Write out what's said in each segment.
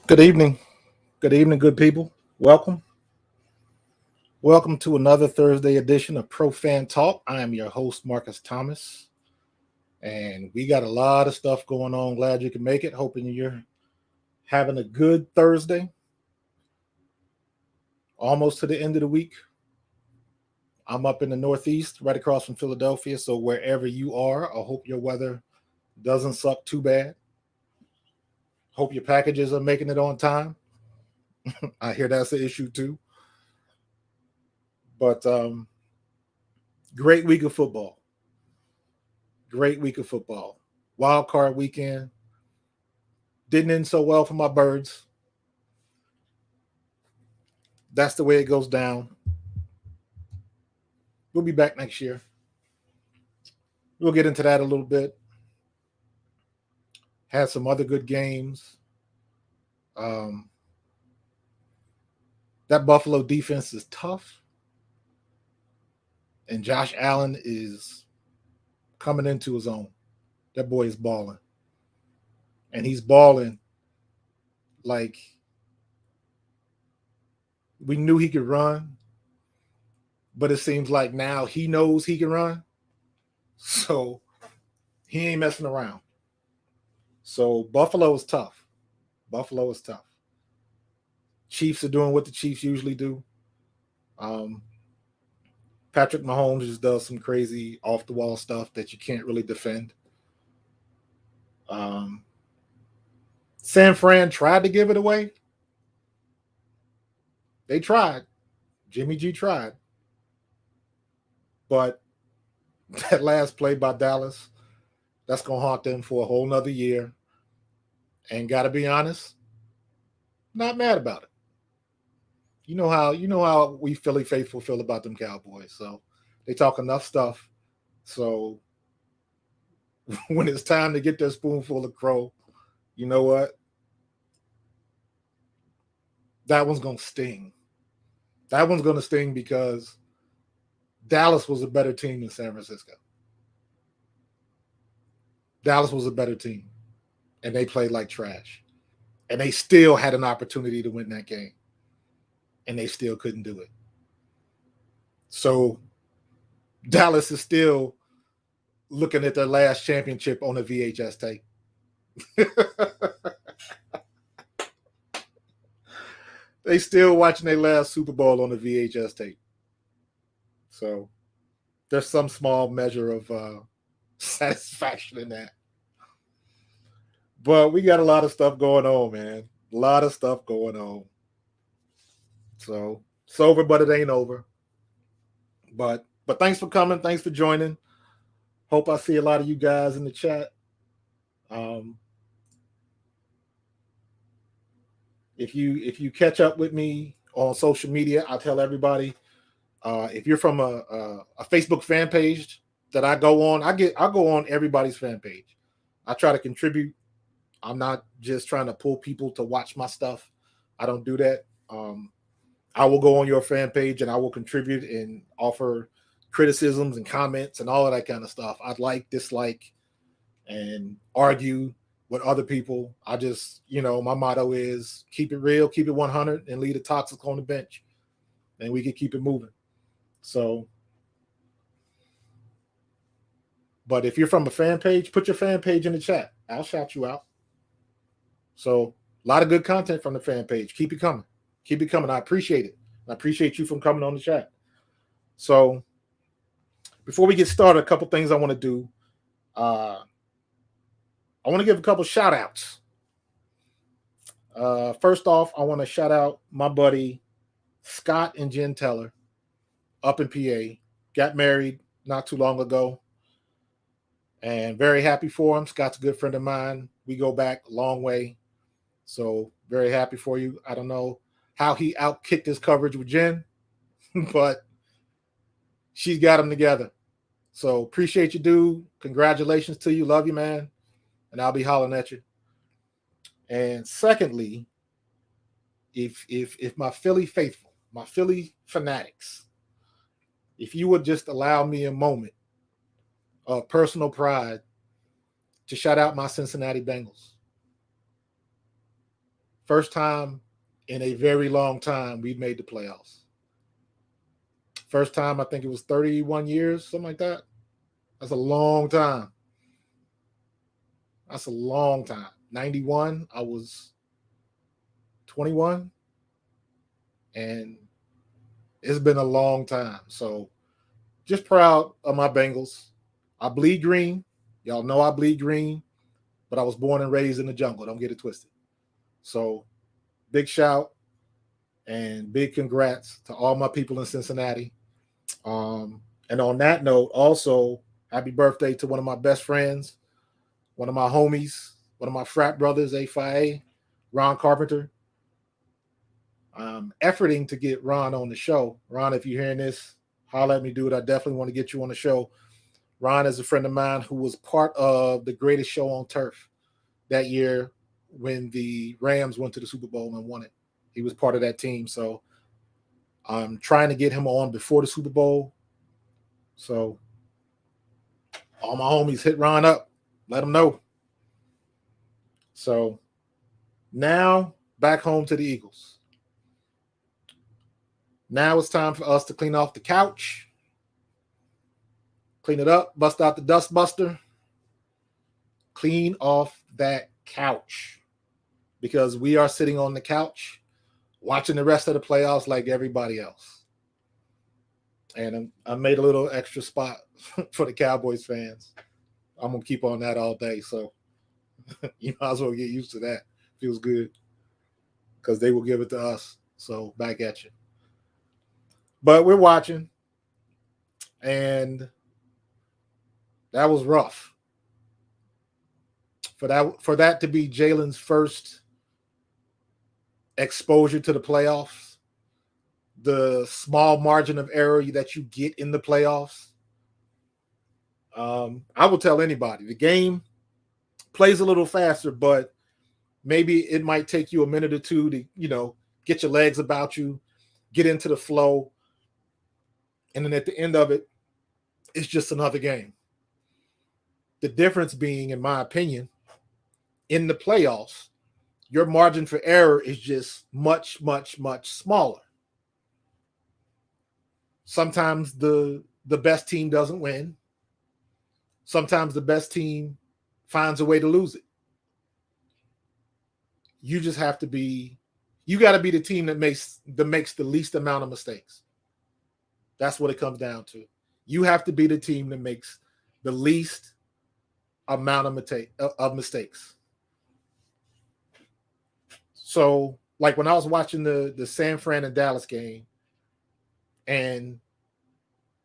Good evening. Good evening, good people. Welcome. Welcome to another Thursday edition of Pro Fan Talk. I am your host, Marcus Thomas. And we got a lot of stuff going on. Glad you can make it. Hoping you're having a good Thursday. Almost to the end of the week. I'm up in the Northeast, right across from Philadelphia. So wherever you are, I hope your weather doesn't suck too bad. Hope your packages are making it on time. I hear that's an issue too. But great week of football. Great week of football. Wild card weekend. Didn't end so well for my birds. That's the way it goes down. We'll be back next year. We'll get into that a little bit. Had some other good games. That Buffalo defense is tough. And Josh Allen is coming into his own. That boy is balling. And he's balling like we knew he could run, but it seems like now he knows he can run. So he ain't messing around. So Buffalo is tough. Buffalo is tough. Chiefs are doing what the Chiefs usually do. Patrick Mahomes just does some crazy off-the-wall stuff that you can't really defend. San Fran tried to give it away. They tried. Jimmy G tried. But that last play by Dallas, that's going to haunt them for a whole nother year. And got to be honest, not mad about it. You know how we Philly faithful feel about them Cowboys. So they talk enough stuff. So when it's time to get that spoonful of crow, you know what? That one's going to sting. That one's going to sting because Dallas was a better team than San Francisco. Dallas was a better team, and they played like trash. And they still had an opportunity to win that game, and they still couldn't do it. So Dallas is still looking at their last championship on a VHS tape. They still watching their last Super Bowl on a VHS tape. So there's some small measure of satisfaction in that. But we got a lot of stuff going on, man. A lot of stuff going on. So it's over, but it ain't over. But thanks for coming. Thanks for joining. Hope I see a lot of you guys in the chat. If you catch up with me on social media, I'll tell everybody. If you're from a Facebook fan page that I go on, I go on everybody's fan page. I try to contribute. I'm not just trying to pull people to watch my stuff. I don't do that. I will go on your fan page and I will contribute and offer criticisms and comments and all of that kind of stuff. I'd like, dislike, and argue with other people. I just, my motto is keep it real, keep it 100, and leave the toxic on the bench. And we can keep it moving. So, but if you're from a fan page, put your fan page in the chat. I'll shout you out. So, a lot of good content from the fan page. Keep it coming. Keep it coming. I appreciate it. I appreciate you from coming on the chat. So, before we get started, a couple things I want to do. I want to give a couple shout outs. First off, I want to shout out my buddy Scott and Jen Teller up in PA. Got married not too long ago. And very happy for him. Scott's a good friend of mine. We go back a long way. So very happy for you. I don't know how he outkicked his coverage with Jen, but she's got him together. So appreciate you, dude. Congratulations to you. Love you, man. And I'll be hollering at you. And secondly, if my Philly faithful, my Philly fanatics, if you would just allow me a moment of personal pride to shout out my Cincinnati Bengals. First time in a very long time we've made the playoffs. First time, I think it was 31 years, something like that. That's a long time. That's a long time. 91, I was 21, and it's been a long time. So just proud of my Bengals. I bleed green. Y'all know I bleed green, but I was born and raised in the jungle. Don't get it twisted. So big shout and big congrats to all my people in Cincinnati. And on that note, also, happy birthday to one of my best friends, one of my homies, one of my frat brothers, A5A, Ron Carpenter. Efforting to get Ron on the show. Ron, if you're hearing this, holler at me, dude. I definitely want to get you on the show. Ron is a friend of mine who was part of the greatest show on turf that year when the Rams went to the Super Bowl and won it. He was part of that team. So I'm trying to get him on before the Super Bowl. So all my homies, hit Ron up. Let him know. So now back home to the Eagles. Now it's time for us to clean off the couch. Clean it up. Bust out the dust buster. Clean off that couch. Because we are sitting on the couch watching the rest of the playoffs like everybody else. And I made a little extra spot for the Cowboys fans. I'm going to keep on that all day. So you might as well get used to that. Feels good. Because they will give it to us. So back at you. But we're watching. And that was rough. For that to be Jalen's first exposure to the playoffs, the small margin of error that you get in the playoffs, I will tell anybody, the game plays a little faster, but maybe it might take you a minute or two to, get your legs about you, get into the flow. And then at the end of it, it's just another game. The difference being, in my opinion, in the playoffs, your margin for error is just much, much, much smaller. Sometimes the best team doesn't win. Sometimes the best team finds a way to lose it. You just have to be, you got to be the team that makes the least amount of mistakes. That's what it comes down to. You have to be the team that makes the least amount of mistakes. So, like when I was watching the San Fran and Dallas game, and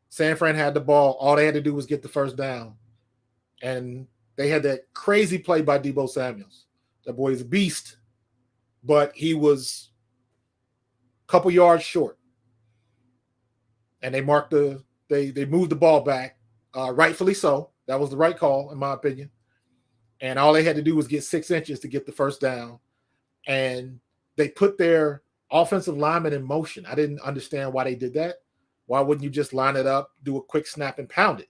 San Fran had the ball, all they had to do was get the first down. And they had that crazy play by Deebo Samuels. That boy is a beast, but he was a couple yards short. And they moved the ball back, rightfully so. That was the right call, in my opinion. And all they had to do was get 6 inches to get the first down. And they put their offensive lineman in motion. I didn't understand why they did that. Why wouldn't you just line it up, do a quick snap, and pound it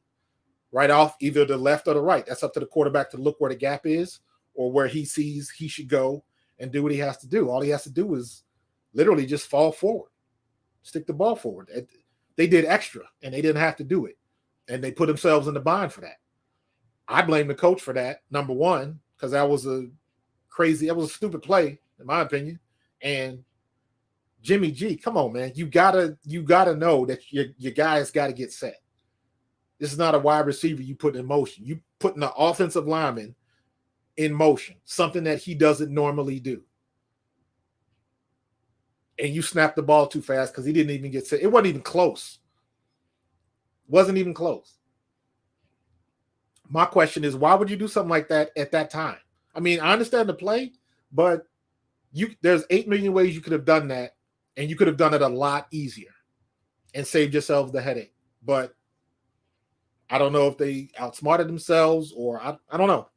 right off either the left or the right? That's up to the quarterback to look where the gap is or where he sees he should go and do what he has to do. All he has to do is literally just fall forward, stick the ball forward. They did extra, and they didn't have to do it. And they put themselves in the bind for that. I blame the coach for that, number one, because that was a stupid play, in my opinion. And Jimmy G, come on, man. You gotta know that your guys got to get set. This is not a wide receiver you put in motion. You putting the offensive lineman in motion, something that he doesn't normally do. And you snapped the ball too fast because he didn't even get set. It wasn't even close. Wasn't even close. My question is, why would you do something like that at that time? I mean, I understand the play, but there's 8 million ways you could have done that, and you could have done it a lot easier and saved yourselves the headache. But I don't know if they outsmarted themselves or I don't know.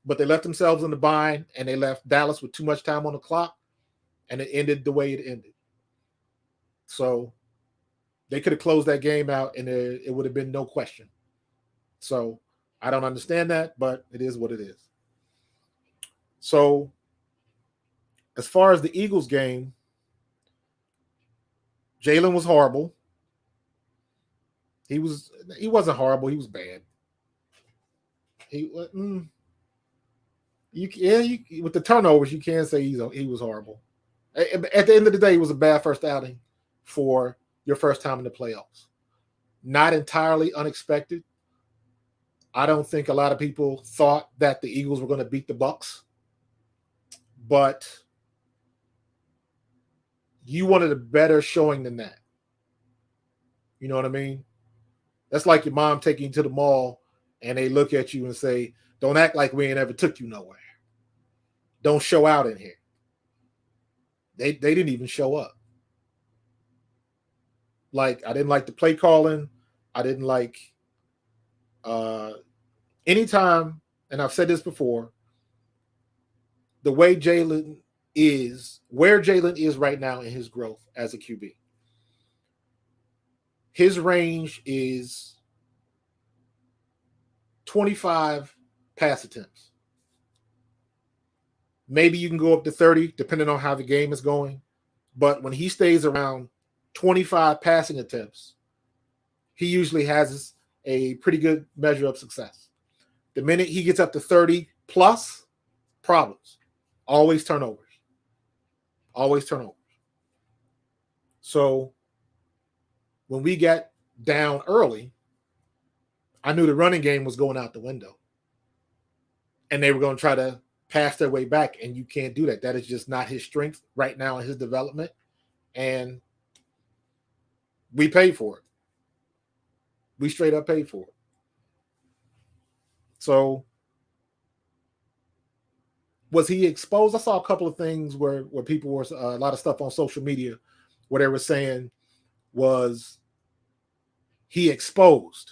But they left themselves in the bind, and they left Dallas with too much time on the clock, and it ended the way it ended. So they could have closed that game out, and it would have been no question. So I don't understand that, but it is what it is. So As far as the Eagles game, Jalen was horrible. He wasn't horrible. He was bad. With the turnovers, you can say he was horrible. At the end of the day, it was a bad first outing for your first time in the playoffs. Not entirely unexpected. I don't think a lot of people thought that the Eagles were going to beat the Bucs, but you wanted a better showing than that. You know what I mean? That's like your mom taking you to the mall and they look at you and say, "Don't act like we ain't ever took you nowhere. Don't show out in here." They didn't even show up. Like, I didn't like the play calling. I didn't like anytime, and I've said this before, the way where Jalen is right now in his growth as a QB. His range is 25 pass attempts. Maybe you can go up to 30, depending on how the game is going. But when he stays around 25 passing attempts, he usually has a pretty good measure of success. The minute he gets up to 30 plus, problems. Always turnovers. Always turnovers. So when we got down early, I knew the running game was going out the window. And they were going to try to pass their way back, and you can't do that. That is just not his strength right now in his development. And we paid for it. We straight up paid for it. So was he exposed? I saw a couple of things where people were a lot of stuff on social media where they were saying was he exposed.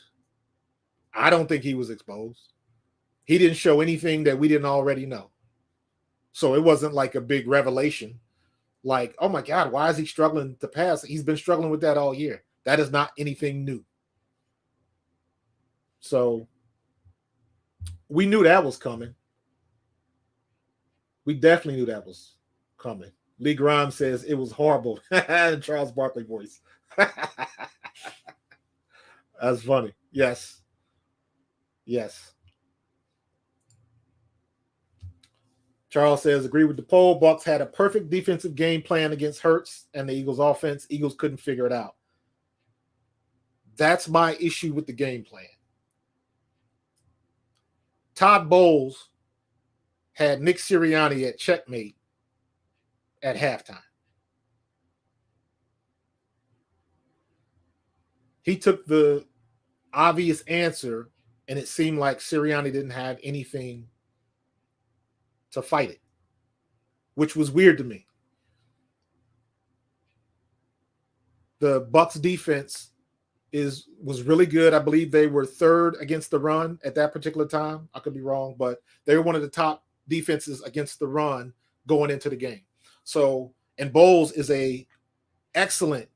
I don't think he was exposed. He didn't show anything that we didn't already know. So it wasn't like a big revelation. Like, oh my God, why is he struggling to pass? He's been struggling with that all year. That is not anything new. So we knew that was coming. We definitely knew that was coming. Lee Grimes says it was horrible. Charles Barkley voice. That's funny. Yes. Yes. Charles says, agree with the poll. Bucs had a perfect defensive game plan against Hurts and the Eagles offense. Eagles couldn't figure it out. That's my issue with the game plan. Todd Bowles had Nick Sirianni at checkmate at halftime. He took the obvious answer, and it seemed like Sirianni didn't have anything to fight it, which was weird to me. The Bucs defense was really good. I believe they were third against the run at that particular time. I could be wrong, but they were one of the top defenses against the run going into the game. So, and Bowles is a excellent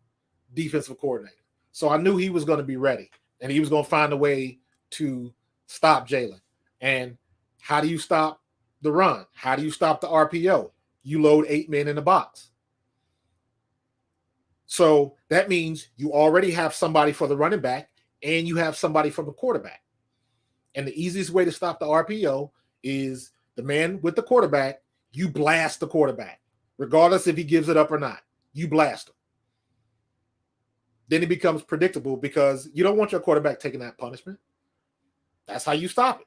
defensive coordinator. So I knew he was going to be ready, and he was going to find a way to stop Jalen. And how do you stop the run? How do you stop the RPO? You load 8 men in the box. So that means you already have somebody for the running back and you have somebody from the quarterback. And the easiest way to stop the RPO is the man with the quarterback, you blast the quarterback, regardless if he gives it up or not. You blast him. Then it becomes predictable because you don't want your quarterback taking that punishment. That's how you stop it.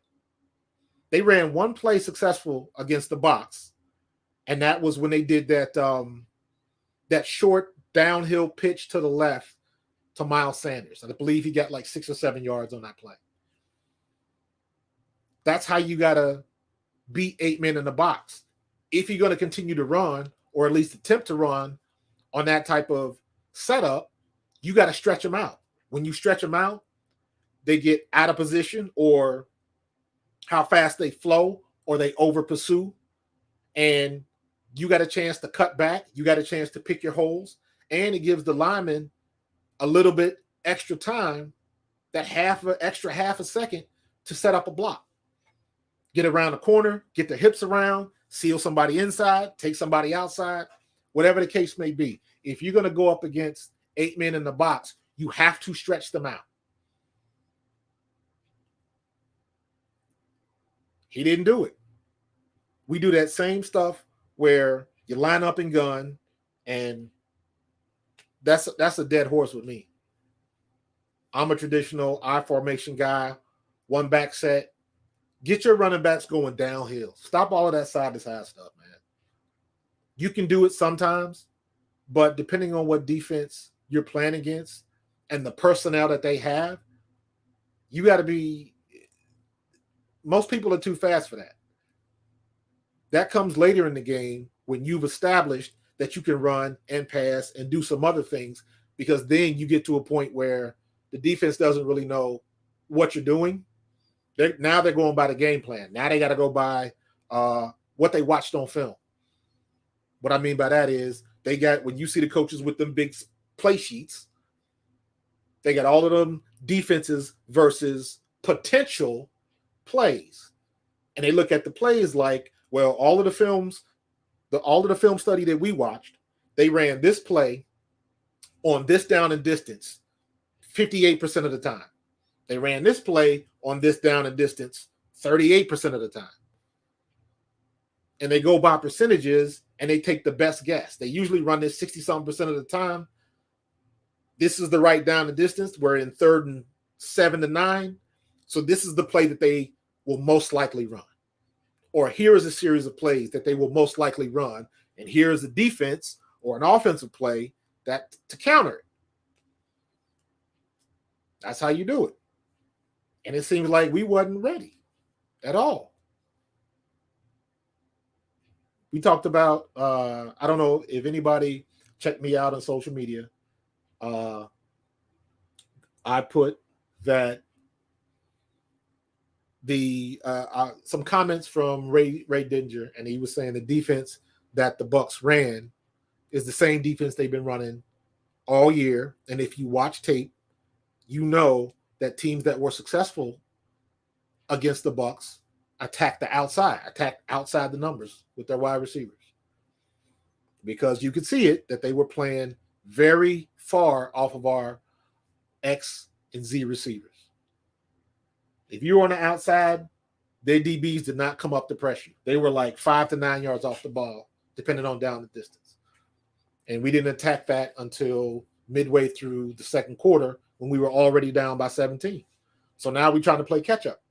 They ran one play successful against the Bucs, and that was when they did that short downhill pitch to the left to Miles Sanders. And I believe he got like 6 or 7 yards on that play. That's how you got to beat 8 men in the box. If you're going to continue to run, or at least attempt to run on that type of setup, you got to stretch them out. When you stretch them out, they get out of position, or how fast they flow, or they over pursue, and you got a chance to cut back. You got a chance to pick your holes, and it gives the lineman a little bit extra time, that extra half a second to set up a block. Get around the corner, get the hips around, seal somebody inside, take somebody outside, whatever the case may be. If you're going to go up against 8 men in the box, you have to stretch them out. He didn't do it. We do that same stuff where you line up and gun, and that's a dead horse with me. I'm a traditional I formation guy, one back set. Get your running backs going downhill. Stop all of that side-to-side stuff, man. You can do it sometimes, but depending on what defense you're playing against and the personnel that they have, you got to be – most people are too fast for that. That comes later in the game when you've established that you can run and pass and do some other things, because then you get to a point where the defense doesn't really know what you're doing. Now they're going by the game plan. Now they got to go by what they watched on film. What I mean by that is they got, when you see the coaches with them big play sheets, they got all of them defenses versus potential plays. And they look at the plays like, well, all of the film study that we watched, they ran this play on this down and distance 58% of the time. They ran this play on this down and distance 38% of the time. And they go by percentages and they take the best guess. They usually run this 60-something% of the time. This is the right down and distance. We're in 3rd and 7 to 9. So this is the play that they will most likely run. Or here is a series of plays that they will most likely run. And here is a defense or an offensive play that to counter it. That's how you do it. And it seems like we wasn't ready at all. We talked about, I don't know if anybody checked me out on social media. I put that some comments from Ray Dinger, and he was saying the defense that the Bucs ran is the same defense they've been running all year. And if you watch tape, you know that teams that were successful against the Bucs attack outside the numbers with their wide receivers, because you could see it that they were playing very far off of our X and Z receivers. If you were on the outside, their DBs did not come up to press you. They were like 5 to 9 yards off the ball, depending on down the distance. And we didn't attack that until midway through the second quarter when we were already down by 17. So now we're trying to play catch up.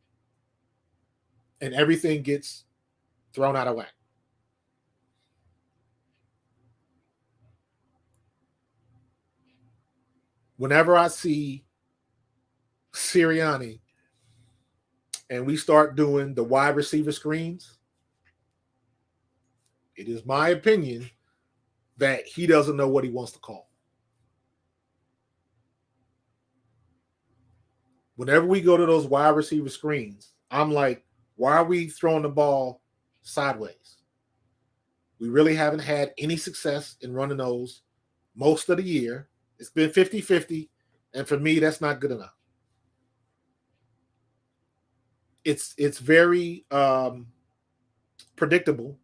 And everything gets thrown out of whack. Whenever I see Sirianni and we start doing the wide receiver screens, it is my opinion that he doesn't know what he wants to call. Whenever we go to those wide receiver screens, I'm like, why are we throwing the ball sideways? We really haven't had any success in running those most of the year. It's been 50-50, and for me, that's not good enough. It's very predictable.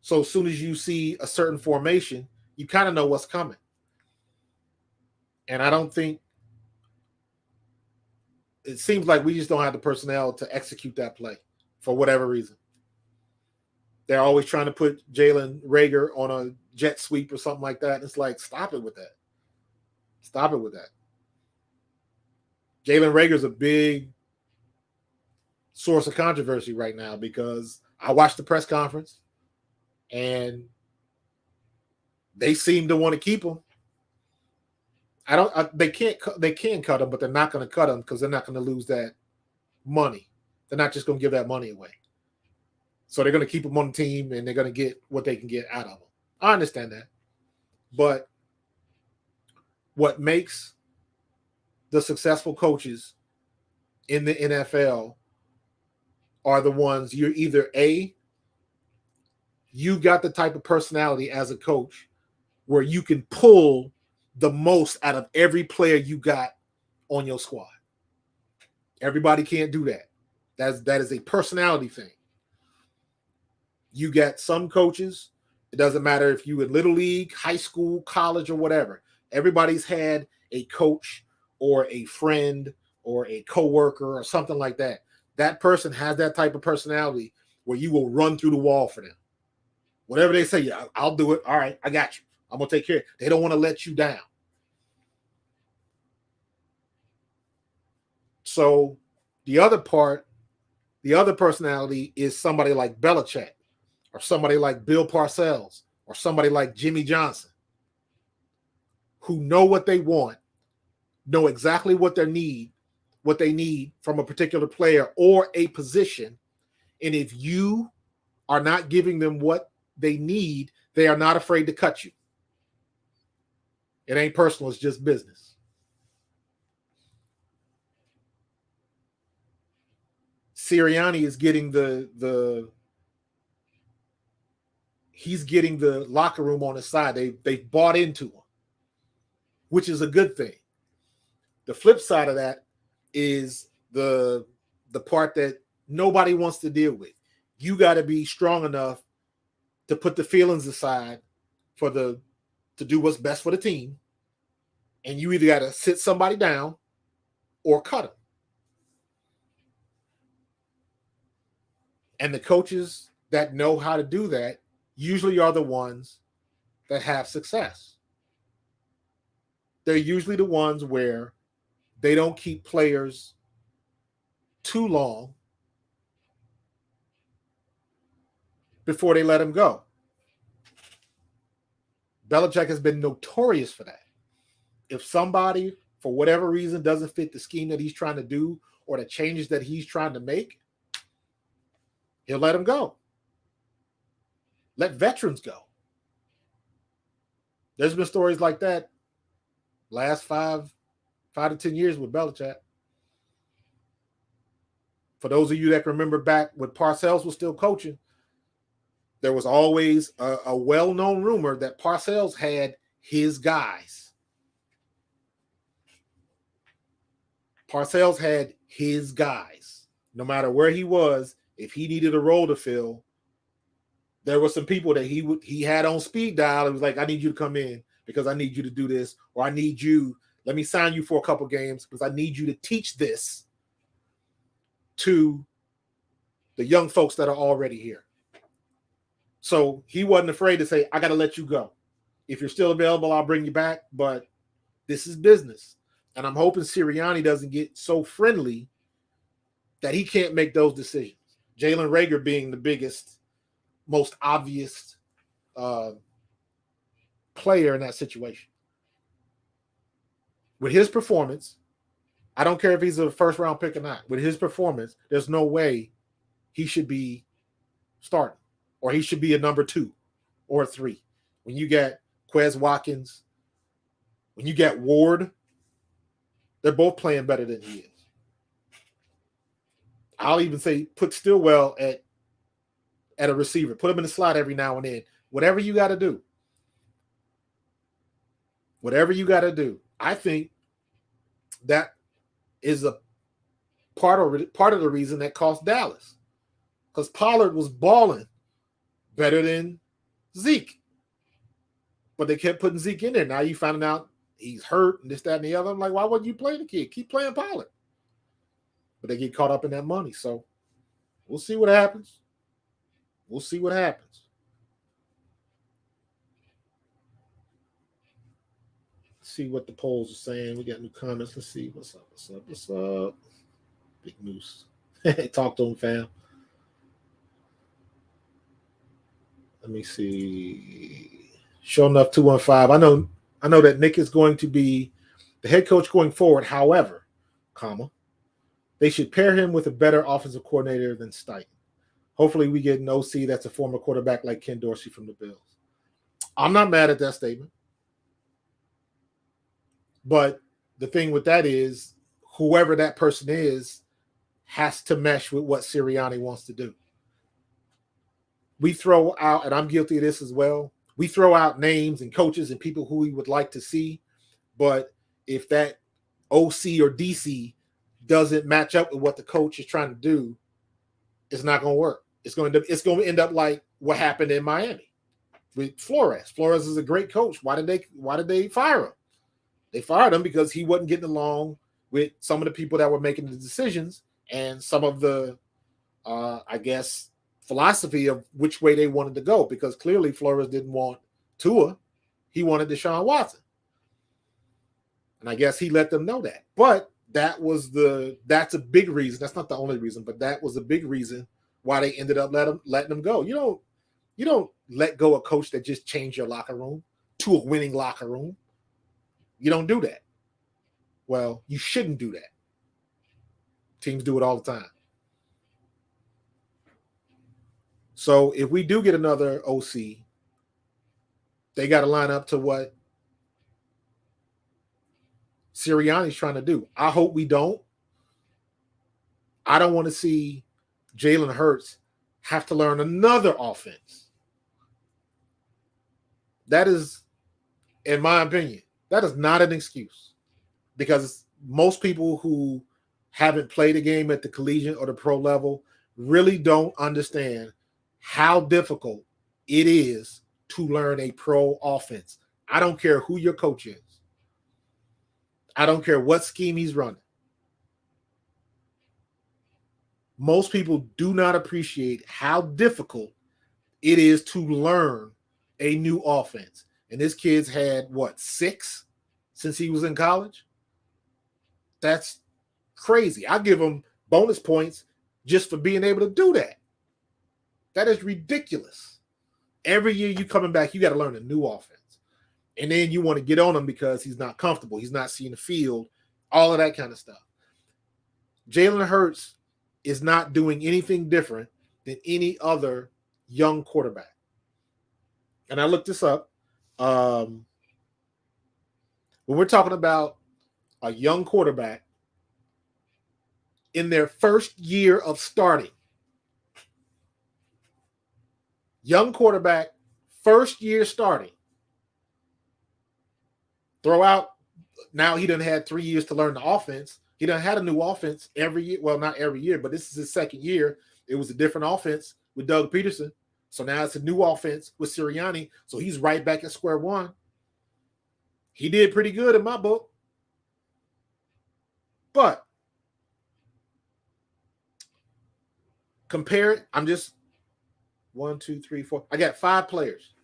So as soon as you see a certain formation, you kind of know what's coming. And I don't think it seems like we just don't have the personnel to execute that play for whatever reason. They're always trying to put Jalen Reagor on a jet sweep or something like that. It's like, stop it with that. Stop it with that. Jalen Reagor's a big source of controversy right now because I watched the press conference and they seem to want to keep him. They can cut him, but they're not going to cut him because they're not going to lose that money. They're not just going to give that money away. So they're going to keep him on the team and they're going to get what they can get out of him. I understand that. But what makes the successful coaches in the NFL are the ones you're either you got the type of personality as a coach where you can pull the most out of every player you got on your squad. Everybody can't do that. That is a personality thing. You get some coaches, it doesn't matter if you in little league, high school, college, or whatever. Everybody's had a coach or a friend or a coworker or something like that. That person has that type of personality where you will run through the wall for them. Whatever they say, yeah, I'll do it. All right, I got you. I'm going to take care of it. They don't want to let you down. So the other part, the other personality is somebody like Belichick or somebody like Bill Parcells or somebody like Jimmy Johnson, who know what they want, know exactly what they need from a particular player or a position. And if you are not giving them what they need, they are not afraid to cut you. It ain't personal, it's just business. Sirianni is getting he's getting the locker room on his side. They've bought into him, which is a good thing. The flip side of that is the part that nobody wants to deal with. You got to be strong enough to put the feelings aside to do what's best for the team. And you either got to sit somebody down or cut them. And the coaches that know how to do that usually are the ones that have success. They're usually the ones where they don't keep players too long before they let them go. Belichick has been notorious for that. If somebody, for whatever reason, doesn't fit the scheme that he's trying to do or the changes that he's trying to make, he'll let them go. Let veterans go. There's been stories like that last 5 to 10 years with Belichick. For those of you that can remember back when Parcells was still coaching, there was always a well-known rumor that Parcells had his guys. Parcells had his guys. No matter where he was, if he needed a role to fill, there were some people that he had on speed dial. It was like, I need you to come in because I need you to do this, or I need you, let me sign you for a couple games because I need you to teach this to the young folks that are already here. So he wasn't afraid to say, I got to let you go. If you're still available, I'll bring you back, but this is business. And I'm hoping Sirianni doesn't get so friendly that he can't make those decisions. Jalen Reagor being the biggest, most obvious player in that situation. With his performance, I don't care if he's a first-round pick or not. With his performance, there's no way he should be starting, or he should be a number 2 or a 3. When you get Quez Watkins, when you get Ward, they're both playing better than he is. I'll even say put Stillwell at a receiver. Put him in the slot every now and then. Whatever you got to do. Whatever you got to do. I think that is a part of the reason that cost Dallas. Because Pollard was balling better than Zeke. But they kept putting Zeke in there. Now you finding out he's hurt and this, that, and the other. I'm like, why wouldn't you play the kid? Keep playing Pollard. But they get caught up in that money. So we'll see what happens. We'll see what happens. Let's see what the polls are saying. We got new comments. Let's see. What's up? Big news. Talk to him, fam. Let me see. Sure enough, 215. I know that Nick is going to be the head coach going forward. However, they should pair him with a better offensive coordinator than Steichen. Hopefully we get an OC that's a former quarterback like Ken Dorsey from the Bills. I'm not mad at that statement. But the thing with that is whoever that person is has to mesh with what Sirianni wants to do. We throw out, and I'm guilty of this as well, we throw out names and coaches and people who we would like to see, but if that OC or DC doesn't match up with what the coach is trying to do, it's not going to work. It's going to end up like what happened in Miami with Flores. Flores is a great coach. Why did they fire him? They fired him because he wasn't getting along with some of the people that were making the decisions and some of the, I guess, philosophy of which way they wanted to go. Because clearly Flores didn't want Tua. He wanted Deshaun Watson. And I guess he let them know that. But that's a big reason. That's not the only reason, but that was a big reason why they ended up letting them go. You don't let go a coach that just changed your locker room to a winning locker room. You don't do that. Well, you shouldn't do that. Teams do it all the time. So if we do get another OC, they got to line up to what Sirianni's trying to do. I hope we don't. I don't want to see Jalen Hurts have to learn another offense. That is, in my opinion, that is not an excuse. Because most people who haven't played a game at the collegiate or the pro level really don't understand how difficult it is to learn a pro offense. I don't care who your coach is. I don't care what scheme he's running. Most people do not appreciate how difficult it is to learn a new offense. And this kid's had, 6 since he was in college? That's crazy. I give him bonus points just for being able to do that. That is ridiculous. Every year you coming back, you got to learn a new offense. And then you want to get on him because he's not comfortable. He's not seeing the field, all of that kind of stuff. Jalen Hurts is not doing anything different than any other young quarterback. And I looked this up. When we're talking about a young quarterback in their first year of starting, young quarterback, first year starting, throw out, now he done had 3 years to learn the offense. He done had a new offense every year. Well, not every year, but this is his second year. It was a different offense with Doug Peterson. So now it's a new offense with Sirianni. So he's right back at square one. He did pretty good in my book. But compare it. I'm just 1, 2, 3, 4. I got 5 players.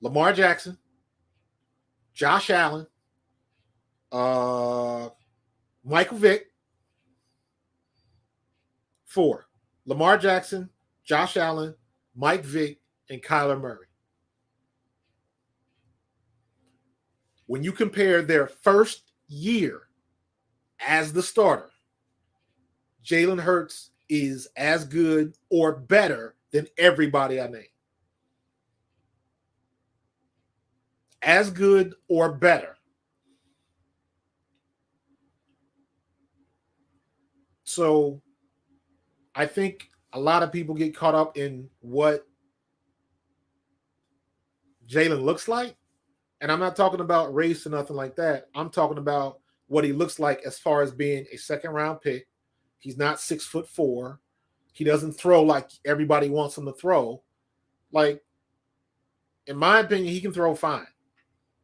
Lamar Jackson, Josh Allen, Michael Vick. 4. Lamar Jackson, Josh Allen, Mike Vick, and Kyler Murray. When you compare their first year as the starter, Jalen Hurts is as good or better than everybody I named. As good or better. So I think a lot of people get caught up in what Jalen looks like. And I'm not talking about race or nothing like that. I'm talking about what he looks like as far as being a second-round pick. He's not 6'4". He doesn't throw like everybody wants him to throw. Like, in my opinion, he can throw fine.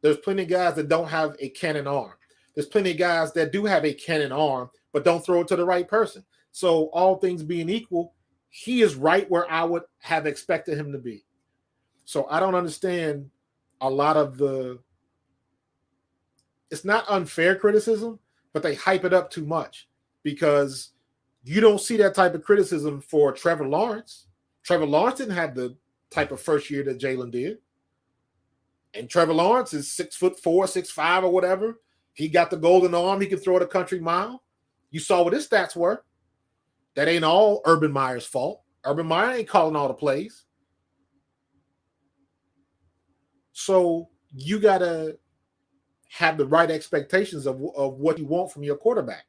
There's plenty of guys that don't have a cannon arm. There's plenty of guys that do have a cannon arm, but don't throw it to the right person. So all things being equal, he is right where I would have expected him to be. So I don't understand a lot of it's not unfair criticism, but they hype it up too much because you don't see that type of criticism for Trevor Lawrence. Trevor Lawrence didn't have the type of first year that Jalen did. And Trevor Lawrence is 6'4", 6'5", or whatever. He got the golden arm. He can throw it a country mile. You saw what his stats were. That ain't all Urban Meyer's fault. Urban Meyer ain't calling all the plays. So you got to have the right expectations of what you want from your quarterback.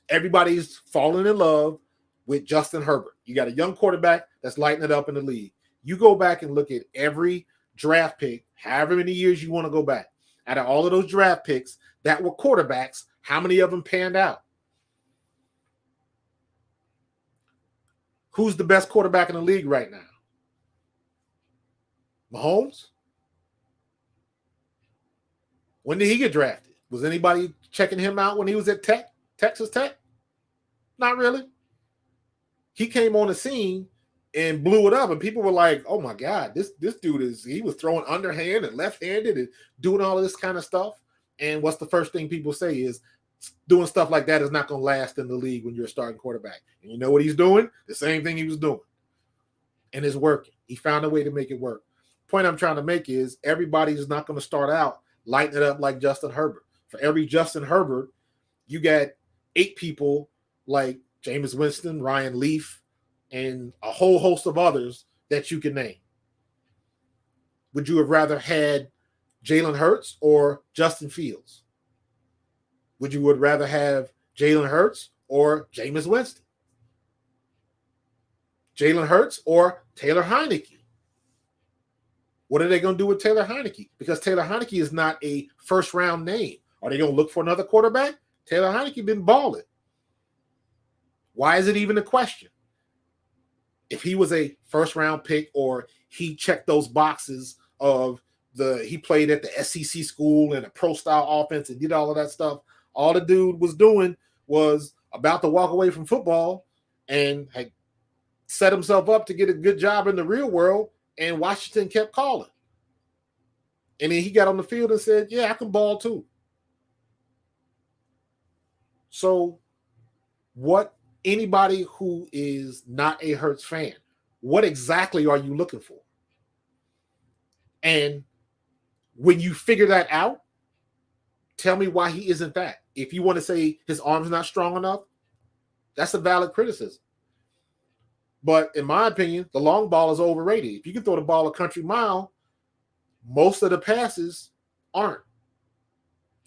Everybody's falling in love with Justin Herbert. You got a young quarterback that's lighting it up in the league. You go back and look at every draft pick, however many years you want to go back. Out of all of those draft picks that were quarterbacks, how many of them panned out? Who's the best quarterback in the league right now? Mahomes? When did he get drafted? Was anybody checking him out when he was at Texas Tech? Not really. He came on the scene and blew it up, and people were like, "Oh my God, this dude he was throwing underhand and left-handed and doing all of this kind of stuff." And what's the first thing people say is doing stuff like that is not going to last in the league when you're a starting quarterback. And you know what he's doing? The same thing he was doing. And it's working. He found a way to make it work. Point I'm trying to make is everybody's not going to start out lighting it up like Justin Herbert. For every Justin Herbert, you got 8 people like Jameis Winston, Ryan Leaf, and a whole host of others that you can name. Would you have rather had Jalen Hurts or Justin Fields? Would you rather have Jalen Hurts or Jameis Winston? Jalen Hurts or Taylor Heineke? What are they going to do with Taylor Heineke? Because Taylor Heineke is not a first-round name. Are they going to look for another quarterback? Taylor Heineke been balling. Why is it even a question? If he was a first-round pick or he checked those boxes of he played at the SEC school and a pro-style offense and did all of that stuff, all the dude was doing was about to walk away from football and had set himself up to get a good job in the real world, and Washington kept calling. And then he got on the field and said, yeah, I can ball too. So anybody who is not a Hurts fan, what exactly are you looking for? And when you figure that out, tell me why he isn't that. If you want to say his arm's not strong enough, that's a valid criticism. But in my opinion, the long ball is overrated. If you can throw the ball a country mile, most of the passes aren't.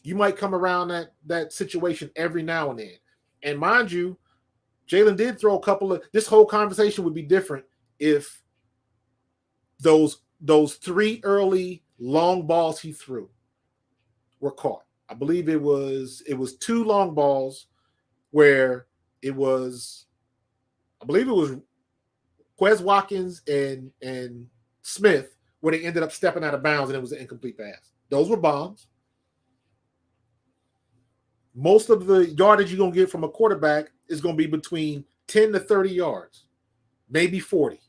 You might come around that situation every now and then. And mind you, Jalen did throw a couple of – this whole conversation would be different if those 3 early long balls he threw were caught. I believe it was 2 long balls where it was – I believe it was Quez Watkins and Smith where they ended up stepping out of bounds and it was an incomplete pass. Those were bombs. Most of the yardage you're going to get from a quarterback is going to be between 10 to 30 yards, maybe 40.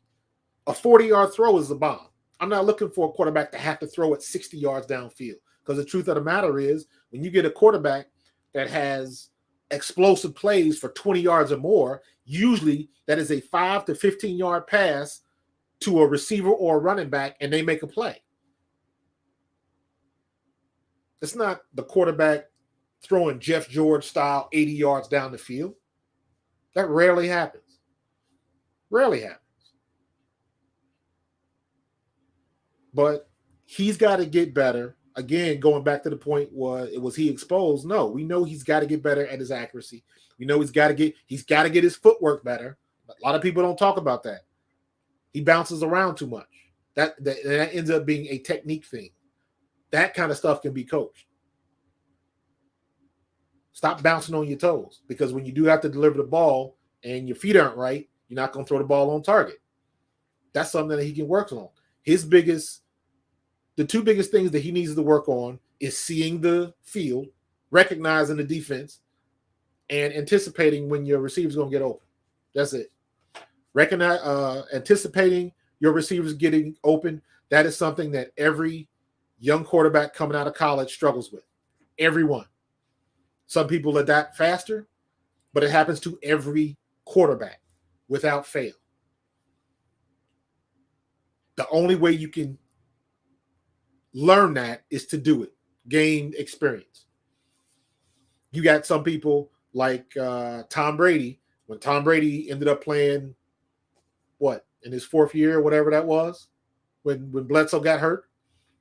A 40-yard throw is a bomb. I'm not looking for a quarterback to have to throw it 60 yards downfield, because the truth of the matter is when you get a quarterback that has explosive plays for 20 yards or more, usually that is a 5 to 15-yard pass to a receiver or a running back, and they make a play. It's not the quarterback throwing Jeff George style 80 yards down the field. That rarely happens. Rarely happens. But he's got to get better. Again, going back to the point, was he exposed? No, we know he's got to get better at his accuracy. We know he's got to get his footwork better. A lot of people don't talk about that. He bounces around too much. That ends up being a technique thing. That kind of stuff can be coached. Stop bouncing on your toes, because when you do have to deliver the ball and your feet aren't right, you're not going to throw the ball on target. That's something that he can work on. The 2 biggest things that he needs to work on is seeing the field, recognizing the defense, and anticipating when your receiver's going to get open. That's it. Anticipating your receivers getting open. That is something that every young quarterback coming out of college struggles with. Everyone. Some people adapt faster, but it happens to every quarterback without fail. The only way you can learn that is to do it, gain experience. You got some people like Tom Brady. When Tom Brady ended up playing, in his 4th year, whatever that was, when Bledsoe got hurt,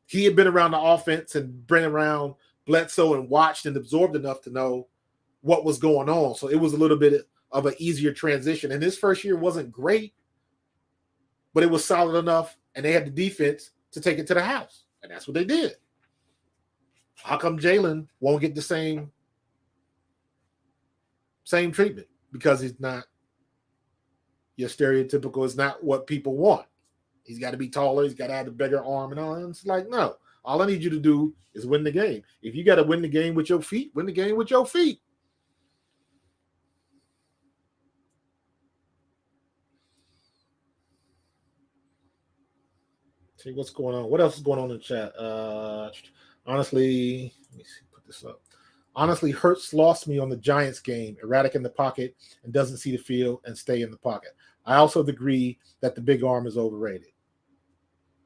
he had been around the offense and been around Bledsoe and watched and absorbed enough to know what was going on. So it was a little bit of an easier transition. And his first year wasn't great, but it was solid enough, and they had the defense to take it to the house. And that's what they did. How come Jalen won't get the same treatment? Because he's not your stereotypical, is not what people want. He's got to be taller. He's got to have a bigger arm and all. And it's like, no. All I need you to do is win the game. If you got to win the game with your feet, win the game with your feet. See what's going on. What else is going on in the chat? Honestly, let me see, put this up. Honestly, Hurts lost me on the Giants game. Erratic in the pocket and doesn't see the field and stay in the pocket. I also agree that the big arm is overrated.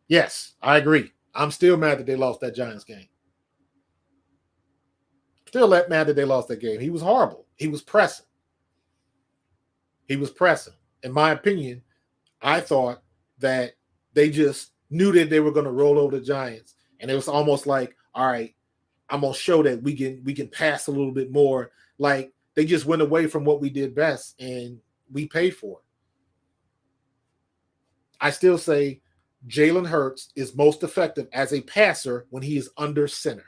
Yes, I agree. I'm still mad that they lost that Giants game. Still mad that they lost that game. He was horrible. He was pressing. In my opinion, I thought that they just knew that they were going to roll over the Giants. And it was almost like, all right, I'm going to show that we can pass a little bit more. Like they just went away from what we did best and we paid for it. I still say Jalen Hurts is most effective as a passer when he is under center.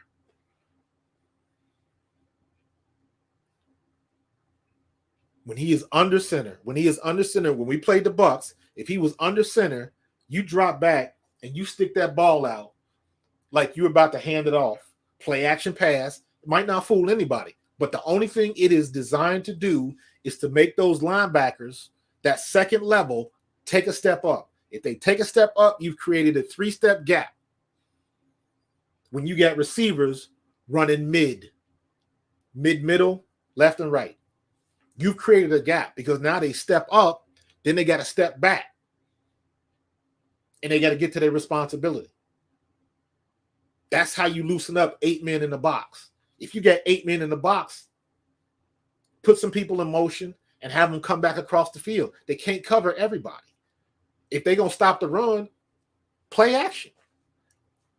When he is under center, when we played the Bucs, if he was under center, you drop back and you stick that ball out like you're about to hand it off. Play action pass. It might not fool anybody, but the only thing it is designed to do is to make those linebackers, that second level, take a step up. If they take a step up, you've created a 3-step gap. When you got receivers running middle, left and right, you've created a gap because now they step up, then they got to step back. And they got to get to their responsibility. That's how you loosen up 8 men in the box. If you get 8 men in the box, put some people in motion and have them come back across the field. They can't cover everybody. If they're going to stop the run, play action.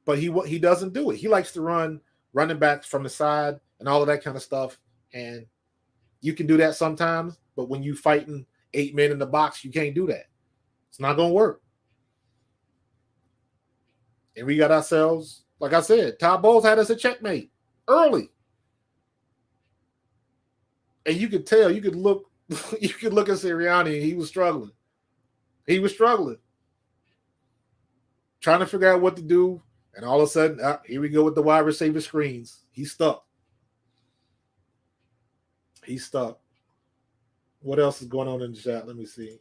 But he doesn't do it. He likes to run running backs from the side and all of that kind of stuff. And you can do that sometimes, but when you fighting 8 men in the box, you can't do that. It's not going to work. And we got ourselves, like I said, Todd Bowles had us a checkmate early. And you could tell, you could look at Sirianni and he was struggling. Trying to figure out what to do. And all of a sudden, here we go with the wide receiver screens. He's stuck. What else is going on in the chat? Let me see.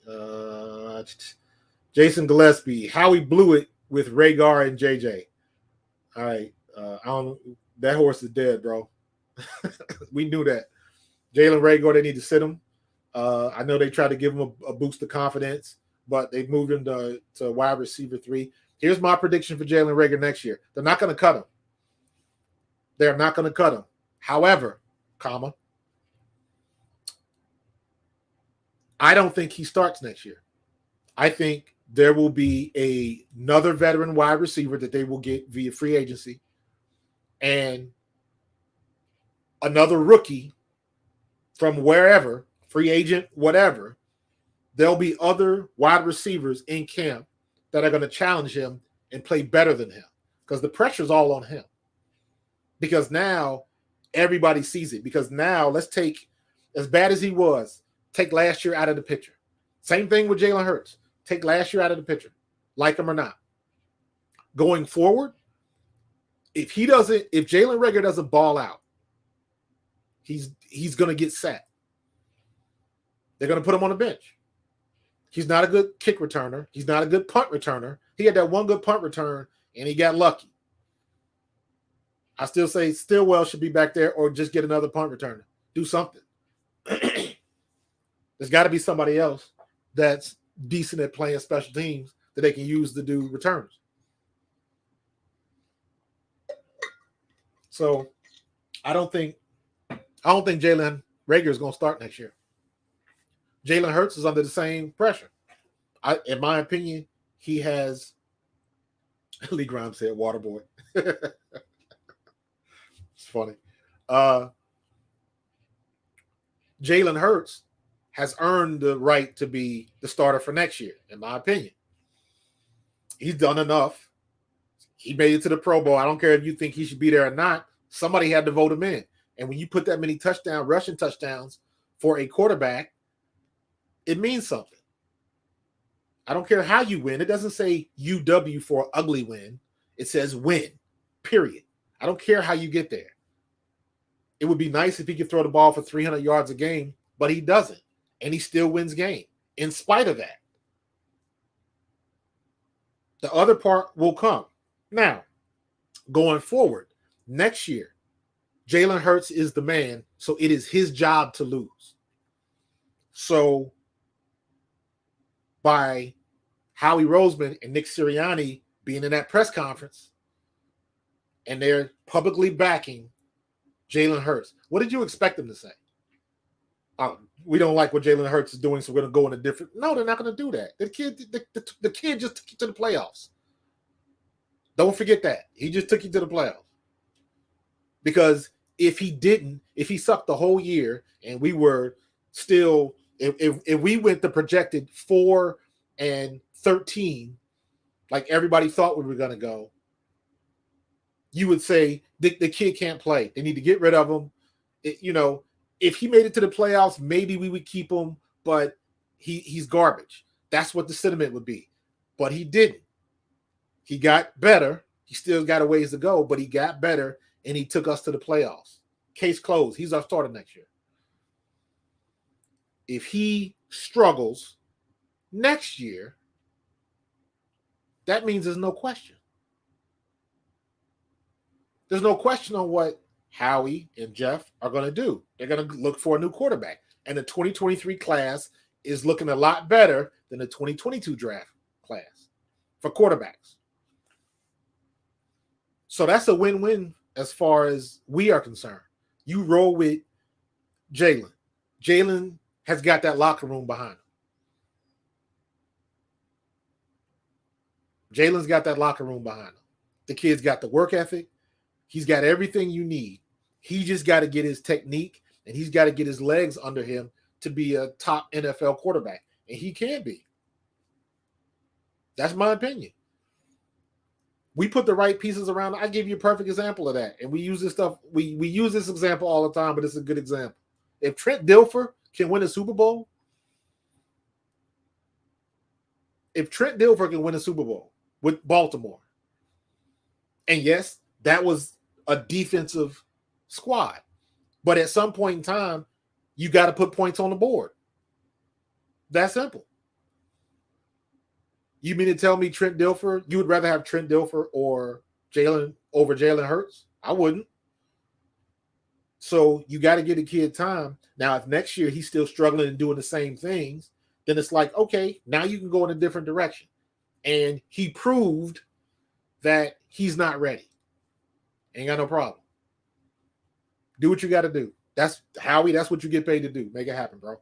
Jason Gillespie, how he blew it with Rhaegar and JJ. All right. That horse is dead, bro. We knew that. Jalen Rhaegar, they need to sit him. I know they tried to give him a boost of confidence, but they moved him to wide receiver 3. Here's my prediction for Jalen Rhaegar next year. They're not going to cut him. They're not going to cut him. However, I don't think he starts next year. I think there will be another veteran wide receiver that they will get via free agency and another rookie from wherever, free agent, whatever. There'll be other wide receivers in camp that are going to challenge him and play better than him because the pressure's all on him. Because now everybody sees it. Because now let's take, as bad as he was, take last year out of the picture. Same thing with Jalen Hurts. Take last year out of the picture, like him or not. Going forward, if Jalen Rhaegar doesn't ball out, he's going to get set. They're going to put him on the bench. He's not a good kick returner. He's not a good punt returner. He had that one good punt return, and he got lucky. I still say Stillwell should be back there or just get another punt returner. Do something. There's got to be somebody else that's decent at playing special teams that they can use to do returns. So I don't think Jalen Rhaegar is going to start next year. Jalen Hurts is under the same pressure. In my opinion, he has. Lee Grimes said, "Waterboy." It's funny. Jalen Hurts has earned the right to be the starter for next year, in my opinion. He's done enough. He made it to the Pro Bowl. I don't care if you think he should be there or not. Somebody had to vote him in. And when you put that many rushing touchdowns for a quarterback, it means something. I don't care how you win. It doesn't say UW for ugly win. It says win, period. I don't care how you get there. It would be nice if he could throw the ball for 300 yards a game, but he doesn't. And he still wins game in spite of that. The other part will come. Now, going forward, next year, Jalen Hurts is the man, so it is his job to lose. So, by Howie Roseman and Nick Sirianni being in that press conference, and they're publicly backing Jalen Hurts, what did you expect them to say? We don't like what Jalen Hurts is doing, so we're going to go in a different... No, they're not going to do that. The kid just took you to the playoffs. Don't forget that. He just took you to the playoffs. Because if he sucked the whole year and we were still... If we went the projected 4-13, like everybody thought we were going to go, you would say the kid can't play. They need to get rid of him. If he made it to the playoffs, maybe we would keep him, but he's garbage. That's what the sentiment would be. But he didn't. He got better. He still got a ways to go, but he got better, and he took us to the playoffs. Case closed. He's our starter next year. If he struggles next year, that means there's no question. There's no question on what Howie and Jeff are going to do. They're going to look for a new quarterback. And the 2023 class is looking a lot better than the 2022 draft class for quarterbacks. So that's a win-win as far as we are concerned. You roll with Jalen. Jalen has got that locker room behind him. Jalen's got that locker room behind him. The kid's got the work ethic. He's got everything you need. He just got to get his technique, and he's got to get his legs under him to be a top NFL quarterback. And he can be. That's my opinion. We put the right pieces around. I give you a perfect example of that. And we use this stuff. We use this example all the time, but it's a good example. If Trent Dilfer can win a Super Bowl, with Baltimore, and yes, that was a defensive squad, but at some point in time, you got to put points on the board. That simple. You mean to tell me Trent Dilfer, you would rather have Trent Dilfer or Jalen over Jalen Hurts? I wouldn't. So you got to get a kid time. Now, if next year he's still struggling and doing the same things, then it's like, okay, now you can go in a different direction. And he proved that he's not ready. Ain't got no problem. Do what you got to do. That's Howie. That's what you get paid to do. Make it happen, bro.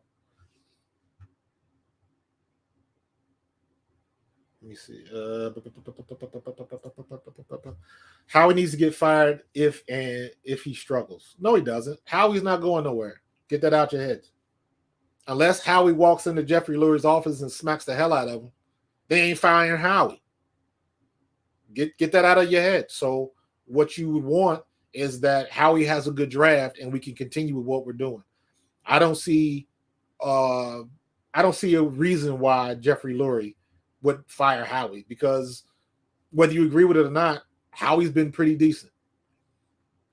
Let me see. Howie needs to get fired if he struggles. No, he doesn't. Howie's not going nowhere. Get that out your head. Unless Howie walks into Jeffrey Lurie's office and smacks the hell out of him, they ain't firing Howie. Get that out of your head. So what you would want is that Howie has a good draft and we can continue with what we're doing. I don't see a reason why Jeffrey Lurie would fire Howie, because whether you agree with it or not, Howie's been pretty decent.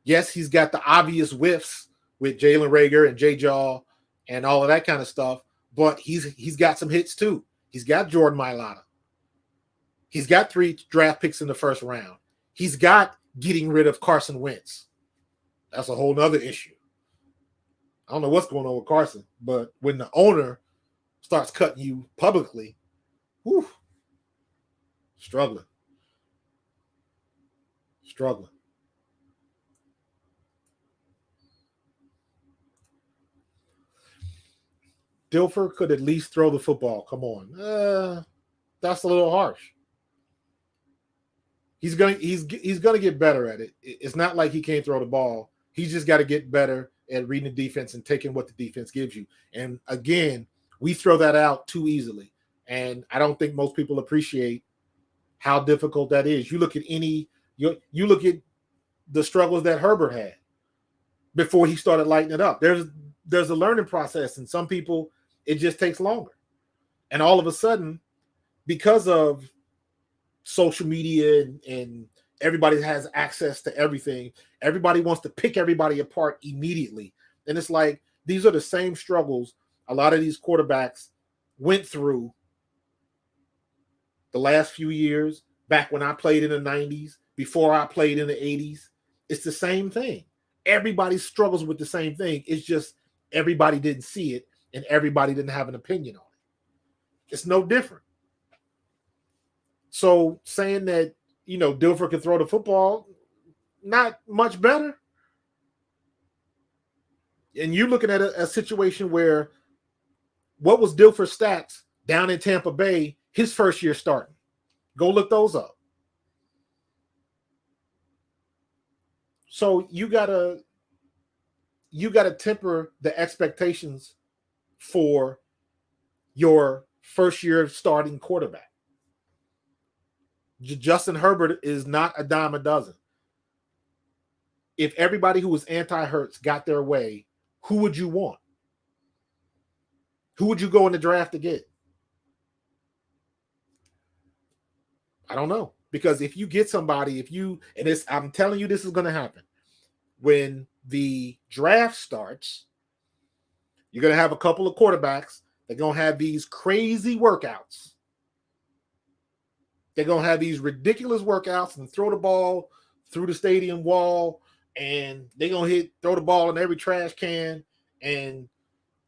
Yes, he's got the obvious whiffs with Jalen Reagor and J-Jaw and all of that kind of stuff, but he's got some hits too. He's got Jordan Mailata. He's got 3 draft picks in the first round. He's got getting rid of Carson Wentz. That's a whole nother issue. I don't know what's going on with Carson, but when the owner starts cutting you publicly, whew, struggling. Dilfer could at least throw the football. Come on. That's a little harsh. He's gonna get better at it. It's not like he can't throw the ball. He's just got to get better at reading the defense and taking what the defense gives you. And again, we throw that out too easily. And I don't think most people appreciate how difficult that is. You look at you look at the struggles that Herbert had before he started lighting it up. There's a learning process, and some people it just takes longer. And all of a sudden, because of social media and everybody has access to everything, everybody wants to pick everybody apart immediately. And it's like, these are the same struggles a lot of these quarterbacks went through the last few years, back when I played in the 90s, before I played in the 80s. It's the same thing. Everybody struggles with the same thing. It's just everybody didn't see it and everybody didn't have an opinion on it. It's no different. So saying that, Dilfer can throw the football, not much better. And you're looking at a situation where, what was Dilfer's stats down in Tampa Bay his first year starting? Go look those up. So you gotta temper the expectations for your first year starting quarterback. Justin Herbert is not a dime a dozen. If everybody who was anti-Hurts got their way, who would you want? Who would you go in the draft to get? I don't know. Because if you get somebody, I'm telling you, this is going to happen. When the draft starts, you're going to have a couple of quarterbacks. They're going to have these crazy workouts. They're going to have these ridiculous workouts and throw the ball through the stadium wall. And they're going to throw the ball in every trash can and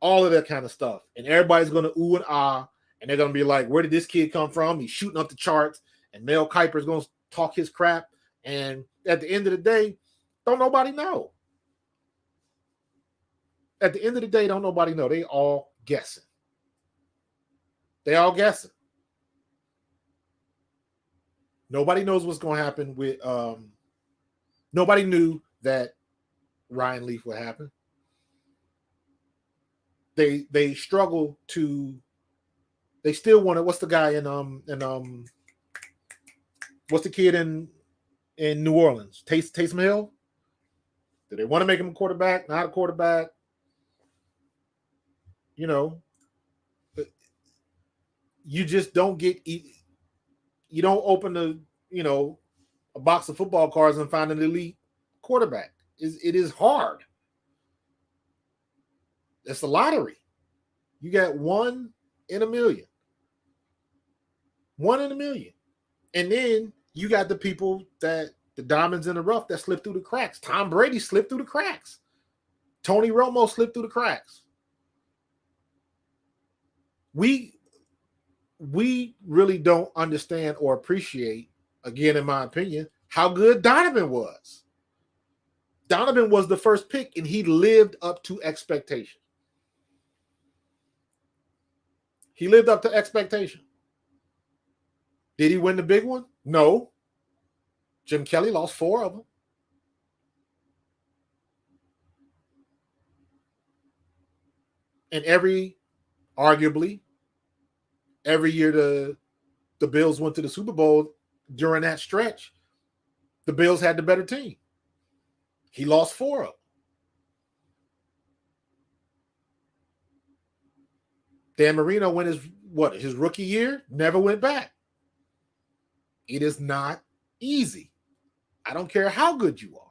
all of that kind of stuff. And everybody's going to ooh and ah. And they're going to be like, where did this kid come from? He's shooting up the charts. And Mel Kiper's going to talk his crap. And at the end of the day, don't nobody know. At the end of the day, don't nobody know. They all guessing. Nobody knows what's going to happen with nobody knew that Ryan Leaf would happen. They struggle to, they still want to, what's the guy what's the kid in New Orleans? Taysom Hill? Do they want to make him a quarterback? Not a quarterback? You just don't you don't open a box of football cards and find an elite quarterback. It is hard. It's a lottery. You got 1 in a million. 1 in a million. And then you got the people the diamonds in the rough that slip through the cracks. Tom Brady slipped through the cracks. Tony Romo slipped through the cracks. We really don't understand or appreciate, again, in my opinion, how good Donovan was. Donovan was the first pick, and he lived up to expectation. He lived up to expectation. Did he win the big one? No. Jim Kelly lost 4 of them. And arguably, every year the Bills went to the Super Bowl, during that stretch, the Bills had the better team. He lost 4 of them. Dan Marino went his rookie year, never went back. It is not easy. I don't care how good you are.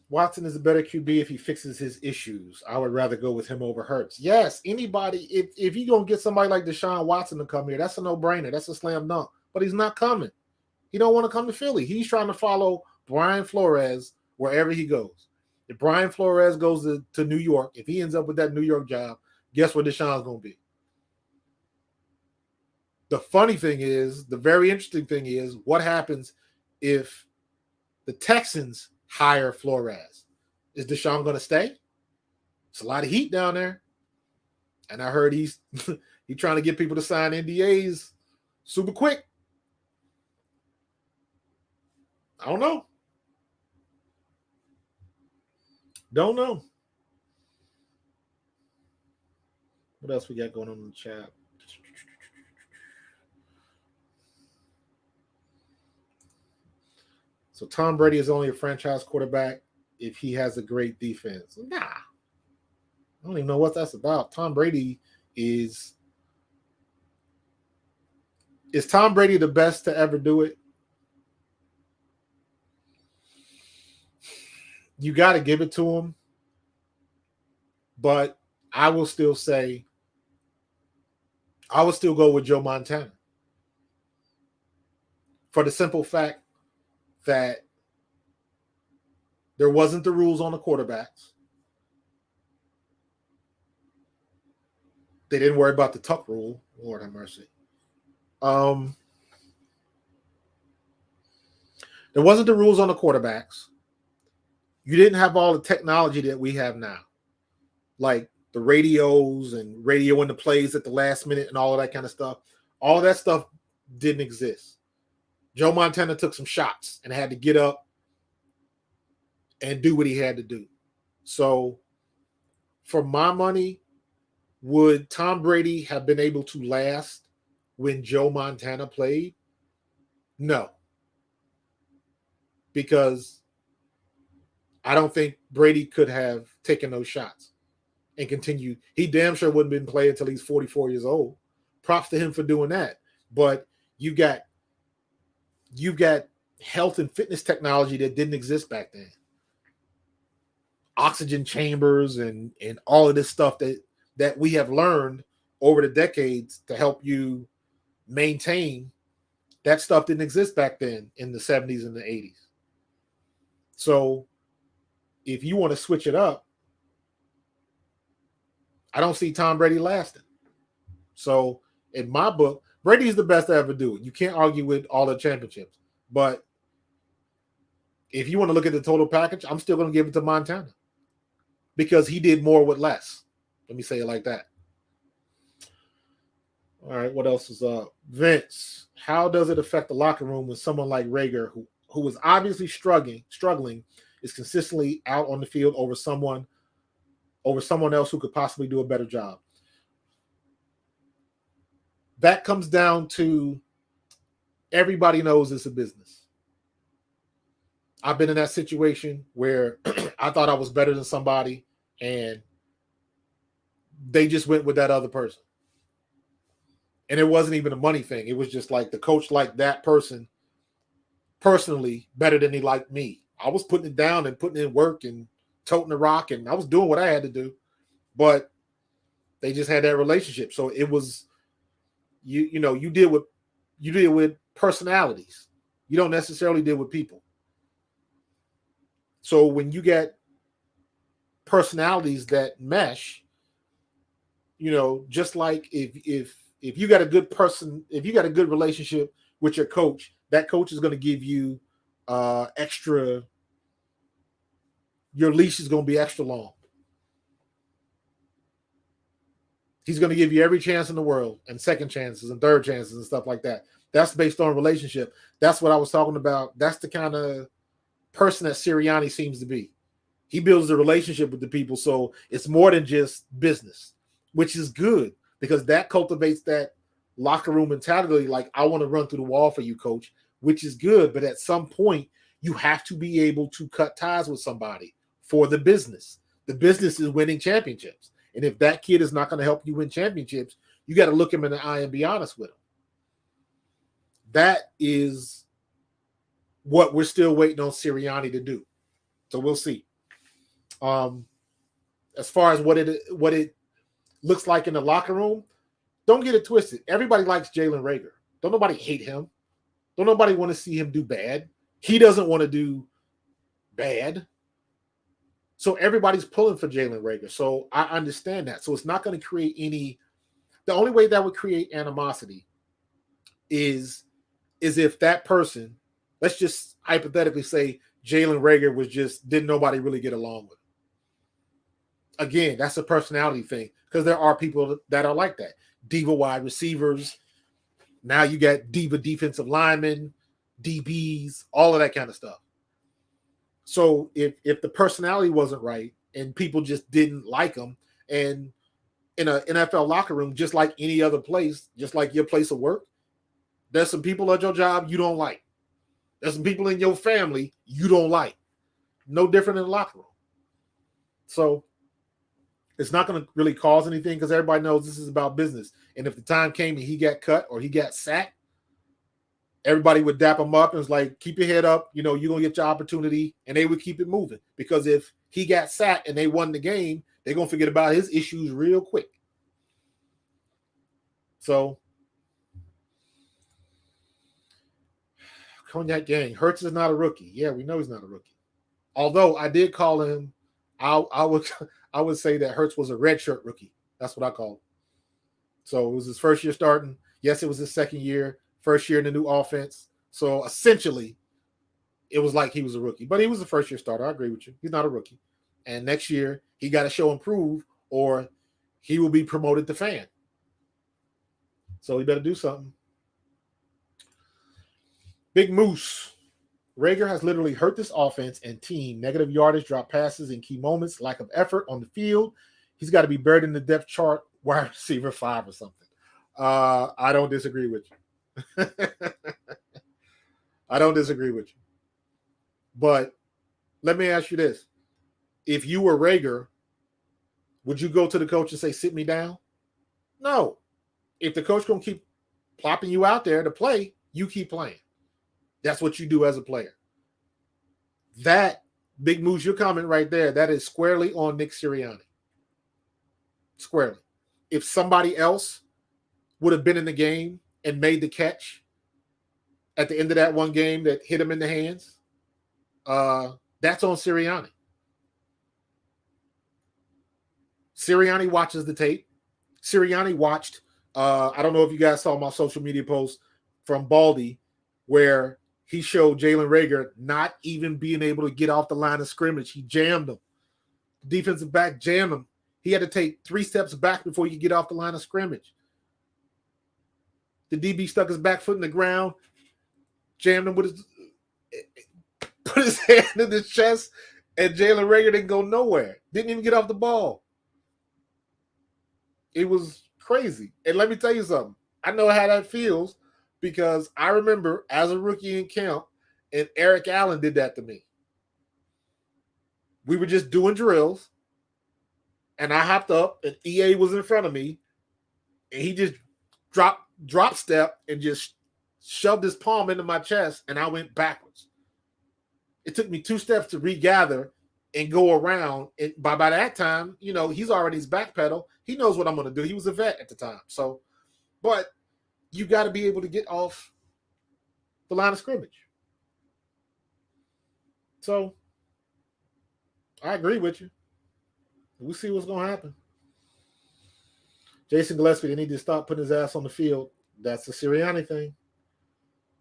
Watson is a better QB if he fixes his issues. I would rather go with him over Hurts. Yes, anybody, if you're going to get somebody like Deshaun Watson to come here, that's a no-brainer. That's a slam dunk. But he's not coming. He don't want to come to Philly. He's trying to follow Brian Flores wherever he goes. If Brian Flores goes to New York, if he ends up with that New York job, guess where Deshaun's going to be? The funny thing is, the very interesting thing is, what happens if the Texans hire Flores? Is Deshaun going to stay? It's a lot of heat down there. And I heard he's trying to get people to sign NDAs super quick. I don't know. Don't know. What else we got going on in the chat? So Tom Brady is only a franchise quarterback if he has a great defense. Nah. I don't even know what that's about. Tom Brady is Tom Brady the best to ever do it? You got to give it to him. But I will still go with Joe Montana. For the simple fact that there wasn't the rules on the quarterbacks. They didn't worry about the tuck rule. Lord have mercy. There wasn't the rules on the quarterbacks. You didn't have all the technology that we have now, like the radios and radioing the plays at the last minute and all of that kind of stuff. All of that stuff didn't exist. Joe Montana took some shots and had to get up and do what he had to do. So, for my money, would Tom Brady have been able to last when Joe Montana played? No. Because I don't think Brady could have taken those shots and continued. He damn sure wouldn't have been playing until he's 44 years old. Props to him for doing that. But you've got health and fitness technology that didn't exist back then. Oxygen chambers and all of this stuff that we have learned over the decades to help you maintain. That stuff didn't exist back then in the 70s and the 80s. So if you want to switch it up, I don't see Tom Brady lasting. So in my book, Brady is the best to ever do it. You can't argue with all the championships. But if you want to look at the total package, I'm still going to give it to Montana because he did more with less. Let me say it like that. All right, what else is up? Vince, how does it affect the locker room when someone like Rager, who is obviously struggling, is consistently out on the field over someone else who could possibly do a better job? That comes down to everybody knows it's a business. I've been in that situation where I thought I was better than somebody and they just went with that other person. And it wasn't even a money thing. It was just like the coach liked that person personally better than he liked me. I was putting it down and putting in work and toting the rock, and I was doing what I had to do. But they just had that relationship. So it was you deal with personalities. You don't necessarily deal with people. So when you get personalities that mesh, just like if you got a good person, if you got a good relationship with your coach, that coach is going to give you extra. Your leash is going to be extra long. He's going to give you every chance in the world and second chances and third chances and stuff like that. That's based on relationship. That's what I was talking about. That's the kind of person that Sirianni seems to be. He builds a relationship with the people, so it's more than just business, which is good because that cultivates that locker room mentality. Like, I want to run through the wall for you, coach, which is good. But at some point, you have to be able to cut ties with somebody for the business. The business is winning championships. And if that kid is not going to help you win championships, you got to look him in the eye and be honest with him. That is what we're still waiting on Sirianni to do. So we'll see. As far as what it looks like in the locker room, don't get it twisted. Everybody likes Jalen Reagor. Don't nobody hate him. Don't nobody want to see him do bad. He doesn't want to do bad. So everybody's pulling for Jalen Reagor. So I understand that. So it's not going to create any. The only way that would create animosity is if that person, let's just hypothetically say Jalen Reagor didn't nobody really get along with. Again, that's a personality thing because there are people that are like that. Diva wide receivers. Now you got diva defensive linemen, DBs, all of that kind of stuff. So if the personality wasn't right and people just didn't like them, and in an NFL locker room, just like any other place, just like your place of work, there's some people at your job you don't like. There's some people in your family you don't like. No different in the locker room. So it's not going to really cause anything because everybody knows this is about business. And if the time came and he got cut or he got sacked, everybody would dap him up and was like, keep your head up. You're going to get your opportunity. And they would keep it moving. Because if he got sacked and they won the game, they're going to forget about his issues real quick. So, Cognac Gang, Hurts is not a rookie. Yeah, we know he's not a rookie. Although I did call him, I would say that Hurts was a redshirt rookie. That's what I call him. So it was his first year starting. Yes, it was his second year, first year in the new offense. So essentially, it was like he was a rookie. But he was the first year starter. I agree with you. He's not a rookie. And next year, he got to show improve or he will be promoted to fan. So he better do something. Big Moose. Rager has literally hurt this offense and team. Negative yardage, drop passes in key moments, lack of effort on the field. He's got to be buried in the depth chart, wide receiver 5 or something. I don't disagree with you. I don't disagree with you. But let me ask you this. If you were Rager, would you go to the coach and say, sit me down? No. If the coach going to keep plopping you out there to play, you keep playing. That's what you do as a player. That, Big Moose, your comment right there, that is squarely on Nick Sirianni. Squarely. If somebody else would have been in the game and made the catch at the end of that one game that hit him in the hands, that's on Sirianni. Sirianni watches the tape. Sirianni watched, I don't know if you guys saw my social media post from Baldy where he showed Jalen Rager not even being able to get off the line of scrimmage. He jammed him. The defensive back jammed him. He had to take 3 steps back before he could get off the line of scrimmage. The DB stuck his back foot in the ground, jammed him with his, put his hand in his chest, and Jalen Rager didn't go nowhere. Didn't even get off the ball. It was crazy. And let me tell you something. I know how that feels because I remember as a rookie in camp, and Eric Allen did that to me. We were just doing drills, and I hopped up, and EA was in front of me, and he just drop step and just shoved his palm into my chest, and I went backwards. It took me 2 steps to regather and go around. And by that time, he's already his back pedal. He knows what I'm going to do. He was a vet at the time. So, but you got to be able to get off the line of scrimmage. So, I agree with you. We'll see what's going to happen. Jason Gillespie, they need to stop putting his ass on the field. That's a Sirianni thing.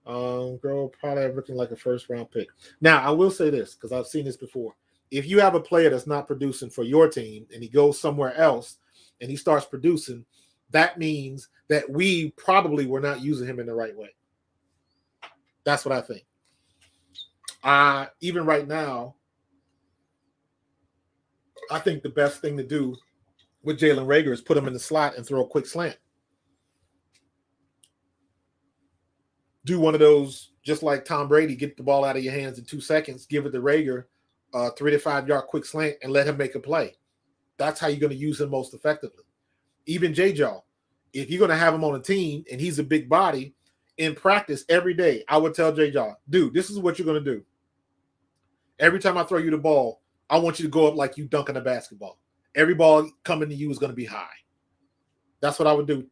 Girl probably looking like a first-round pick. Now, I will say this, because I've seen this before. If you have a player that's not producing for your team and he goes somewhere else and he starts producing, that means that we probably were not using him in the right way. That's what I think. Even right now, I think the best thing to do with Jalen Rager is put him in the slot and throw a quick slant. Do one of those, just like Tom Brady, get the ball out of your hands in 2 seconds, give it to Rager, 3 to 5 yard quick slant, and let him make a play. That's how you're going to use him most effectively. Even J-Jaw, if you're going to have him on a team and he's a big body, in practice every day, I would tell J-Jaw, dude, this is what you're going to do. Every time I throw you the ball, I want you to go up like you dunking a basketball. Every ball coming to you is going to be high. That's what I would do.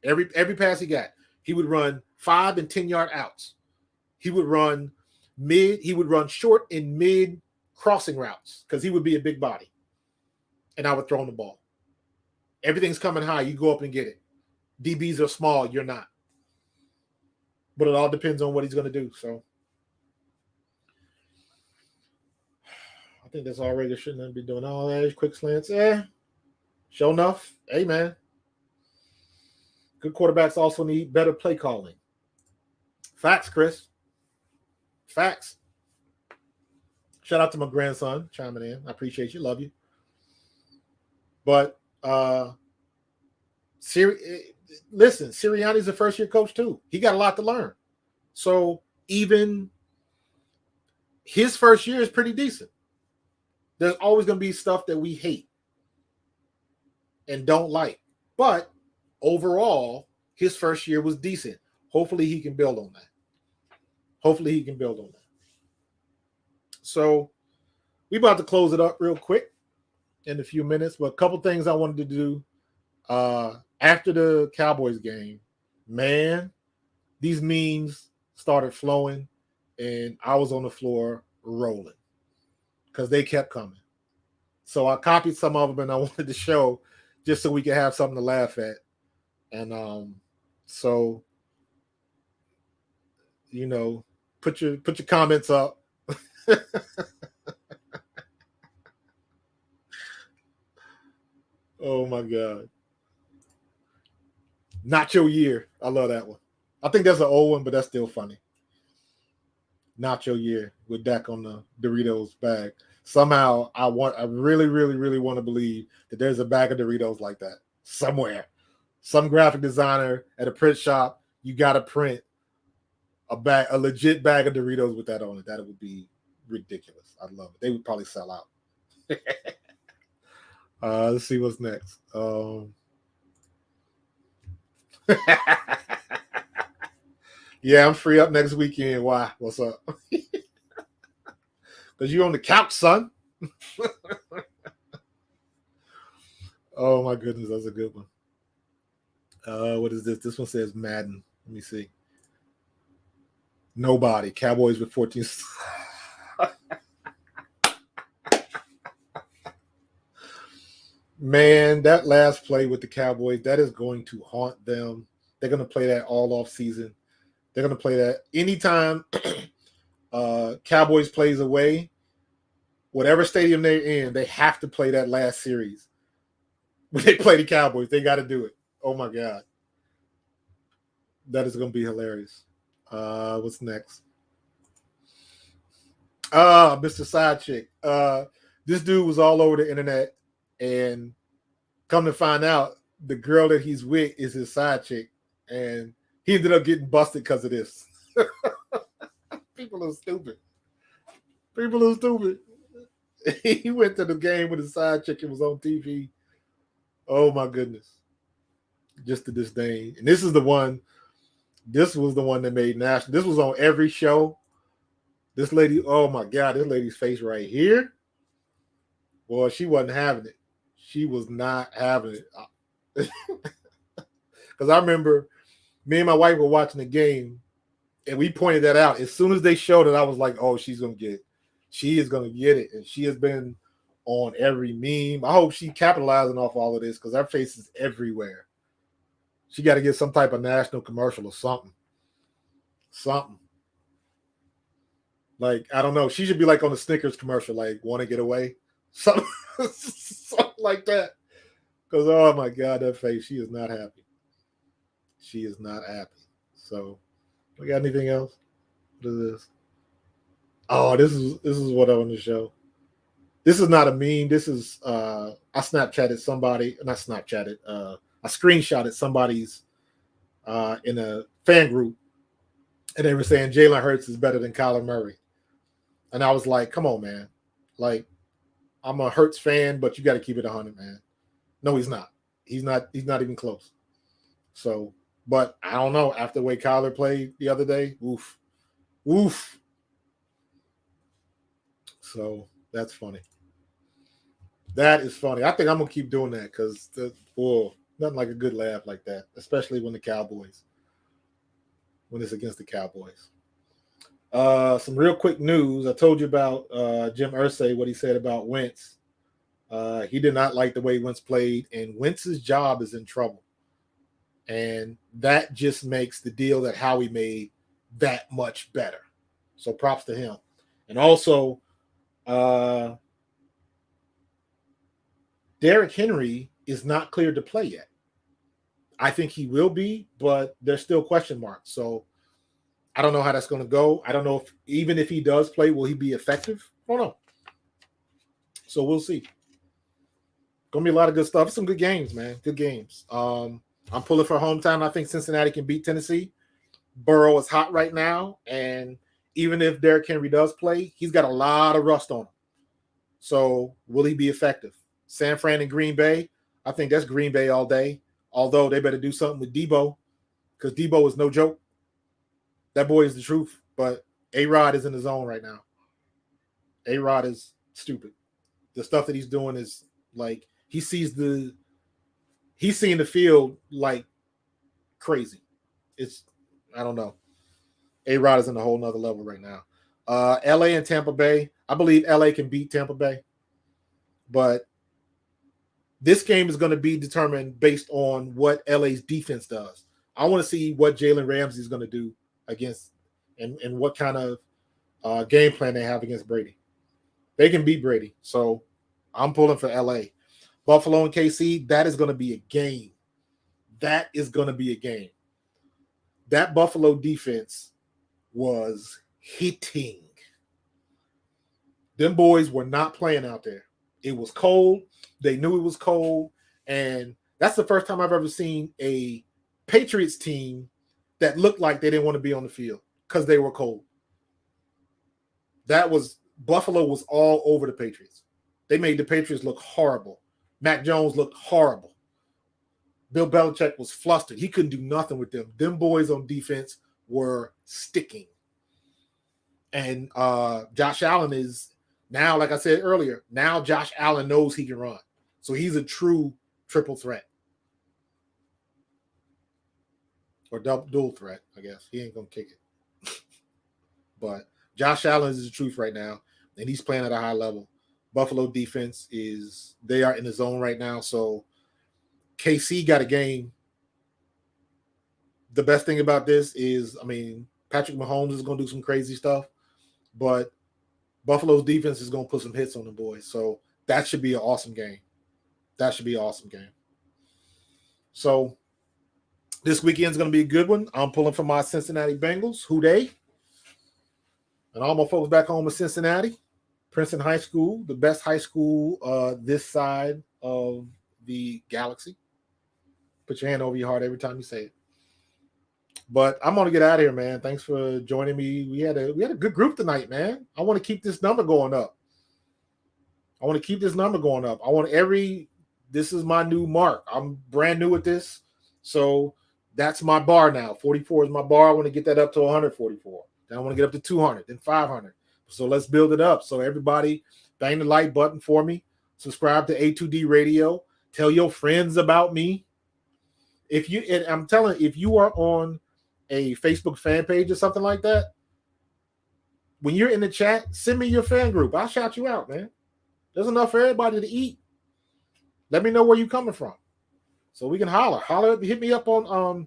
Every pass he got, he would run 5 and 10 yard outs. He would run short and mid crossing routes because he would be a big body. And I would throw him the ball. Everything's coming high. You go up and get it. DBs are small. You're not. But it all depends on what he's going to do. So I think that's all Rager shouldn't be doing. All that quick slants. Sure enough. Hey, man. Good quarterbacks also need better play calling. Facts, Chris. Facts. Shout out to my grandson chiming in. I appreciate you. Love you. But listen, Sirianni's a first-year coach too. He got a lot to learn. So even his first year is pretty decent. There's always going to be stuff that we hate and don't like. But overall, his first year was decent. Hopefully he can build on that. So we about to close it up real quick in a few minutes, but a couple things I wanted to do after the Cowboys game. Man, these memes started flowing, and I was on the floor rolling because they kept coming. So I copied some of them, and I wanted to show just so we could have something to laugh at. And so, you know, put your comments up. Oh my God. Not your year. I love that one. I think that's an old one, but that's still funny. Not your year with Dak on the Doritos bag. Somehow I really, really, really want to believe that there's a bag of Doritos like that somewhere. Some graphic designer at a print shop, you got to print a legit bag of Doritos with that on it. That would be ridiculous. I'd love it. They would probably sell out. Let's see what's next. Yeah, I'm free up next weekend. Why? What's up? Because you're on the couch, son. Oh, my goodness. That's a good one. What is this? This one says Madden. Let me see. Nobody. Cowboys with 14. Man, that last play with the Cowboys, that is going to haunt them. They're going to play that all off season. They're going to play that anytime Cowboys plays away, whatever stadium they're in, they have to play that last series. When they play the Cowboys, they got to do it. Oh, my God. That is going to be hilarious. What's next? Mr. Side Chick. This dude was all over the internet, and come to find out, the girl that he's with is his side chick, and he ended up getting busted because of this. People are stupid. He went to the game with his side chick and was on TV. Oh, my goodness. Just to disdain. And this was the one that made national. This was on every show. This lady, oh, my God, this lady's face right here. Boy, she wasn't having it. She was not having it. Because I remember me and my wife were watching the game, and we pointed that out. As soon as they showed it, I was like, oh, she is going to get it. And she has been on every meme. I hope she's capitalizing off all of this because her face is everywhere. She got to get some type of national commercial or something. Like, I don't know. She should be like on the Snickers commercial, like, want to get away? Something like that. Because, oh, my God, that face. She is not happy. So, we got anything else? What is this? Oh, this is what I want to show. This is not a meme. This is, I Snapchatted somebody. Not Snapchatted. I screenshotted somebody's in a fan group. And they were saying Jalen Hurts is better than Kyler Murray. And I was like, come on, man. Like, I'm a Hurts fan, but you got to keep it 100, man. No, he's not. He's not even close. So, but I don't know. After the way Kyler played the other day, oof. So that's funny. That is funny. I think I'm going to keep doing that because, nothing like a good laugh like that, especially when it's against the Cowboys. Some real quick news. I told you about Jim Irsay, what he said about Wentz. He did not like the way Wentz played, and Wentz's job is in trouble. And that just makes the deal that Howie made that much better. So props to him. And also, Derrick Henry is not cleared to play yet. I think he will be, but there's still question marks. So I don't know how that's going to go. I don't know if even if he does play, will he be effective? I don't know. So we'll see. Going to be a lot of good stuff. Some good games, man. Good games. I'm pulling for hometown. I think Cincinnati can beat Tennessee. Burrow is hot right now, and even if Derrick Henry does play, he's got a lot of rust on him. So will he be effective? San Fran and Green Bay, I think that's Green Bay all day. Although they better do something with Debo, because Debo is no joke. That boy is the truth. But A-Rod is in the zone right now. A-Rod is stupid. The stuff that he's doing is like he's seeing the field like crazy. It's I don't know. A-Rod is in a whole nother level right now. LA and Tampa Bay. I believe LA can beat Tampa Bay. But this game is going to be determined based on what LA's defense does. I want to see what Jalen Ramsey is going to do against and what kind of game plan they have against Brady. They can beat Brady. So I'm pulling for LA. Buffalo and KC, that is going to be a game. That is going to be a game. That Buffalo defense was hitting. Them boys were not playing out there. It was cold. They knew it was cold. And that's the first time I've ever seen a Patriots team that looked like they didn't want to be on the field because they were cold. Buffalo was all over the Patriots. They made the Patriots look horrible. Mac Jones looked horrible. Bill Belichick was flustered. He couldn't do nothing with them. Them boys on defense were sticking. And Josh Allen is now, like I said earlier, now Josh Allen knows he can run. So he's a true triple threat. Or dual threat, I guess. He ain't going to kick it. But Josh Allen is the truth right now, and he's playing at a high level. Buffalo defense they are in the zone right now. So KC got a game. The best thing about this is, Patrick Mahomes is going to do some crazy stuff, but Buffalo's defense is going to put some hits on the boys. So that should be an awesome game. So this weekend's going to be a good one. I'm pulling for my Cincinnati Bengals. Who they? And all my folks back home in Cincinnati, Princeton High School, the best high school this side of the galaxy. Put your hand over your heart every time you say it. But I'm going to get out of here, man. Thanks for joining me. We had a good group tonight, man. I want to keep this number going up. This is my new mark. I'm brand new at this. So that's my bar now. 44 is my bar. I want to get that up to 144. Then I want to get up to 200, then 500. So let's build it up. So everybody, bang the like button for me. Subscribe to A2D Radio. Tell your friends about me. If you are on a Facebook fan page or something like that, when you're in the chat, send me your fan group. I'll shout you out, man. There's enough for everybody to eat. Let me know where you're coming from, so we can holler. Hit me up on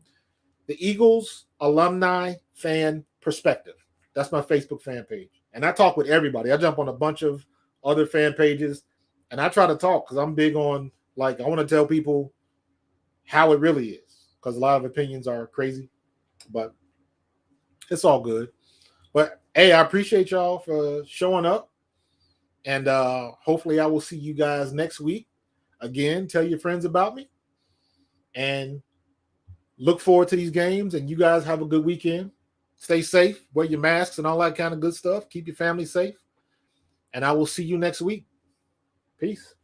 the Eagles Alumni Fan Perspective. That's my Facebook fan page, and I talk with everybody. I jump on a bunch of other fan pages, and I try to talk because I'm big on I want to tell people how it really is, because a lot of opinions are crazy, but it's all good. But hey, I appreciate y'all for showing up, and hopefully I will see you guys next week. Again, tell your friends about me, and look forward to these games, and you guys have a good weekend. Stay safe, wear your masks and all that kind of good stuff. Keep your family safe, and I will see you next week. Peace.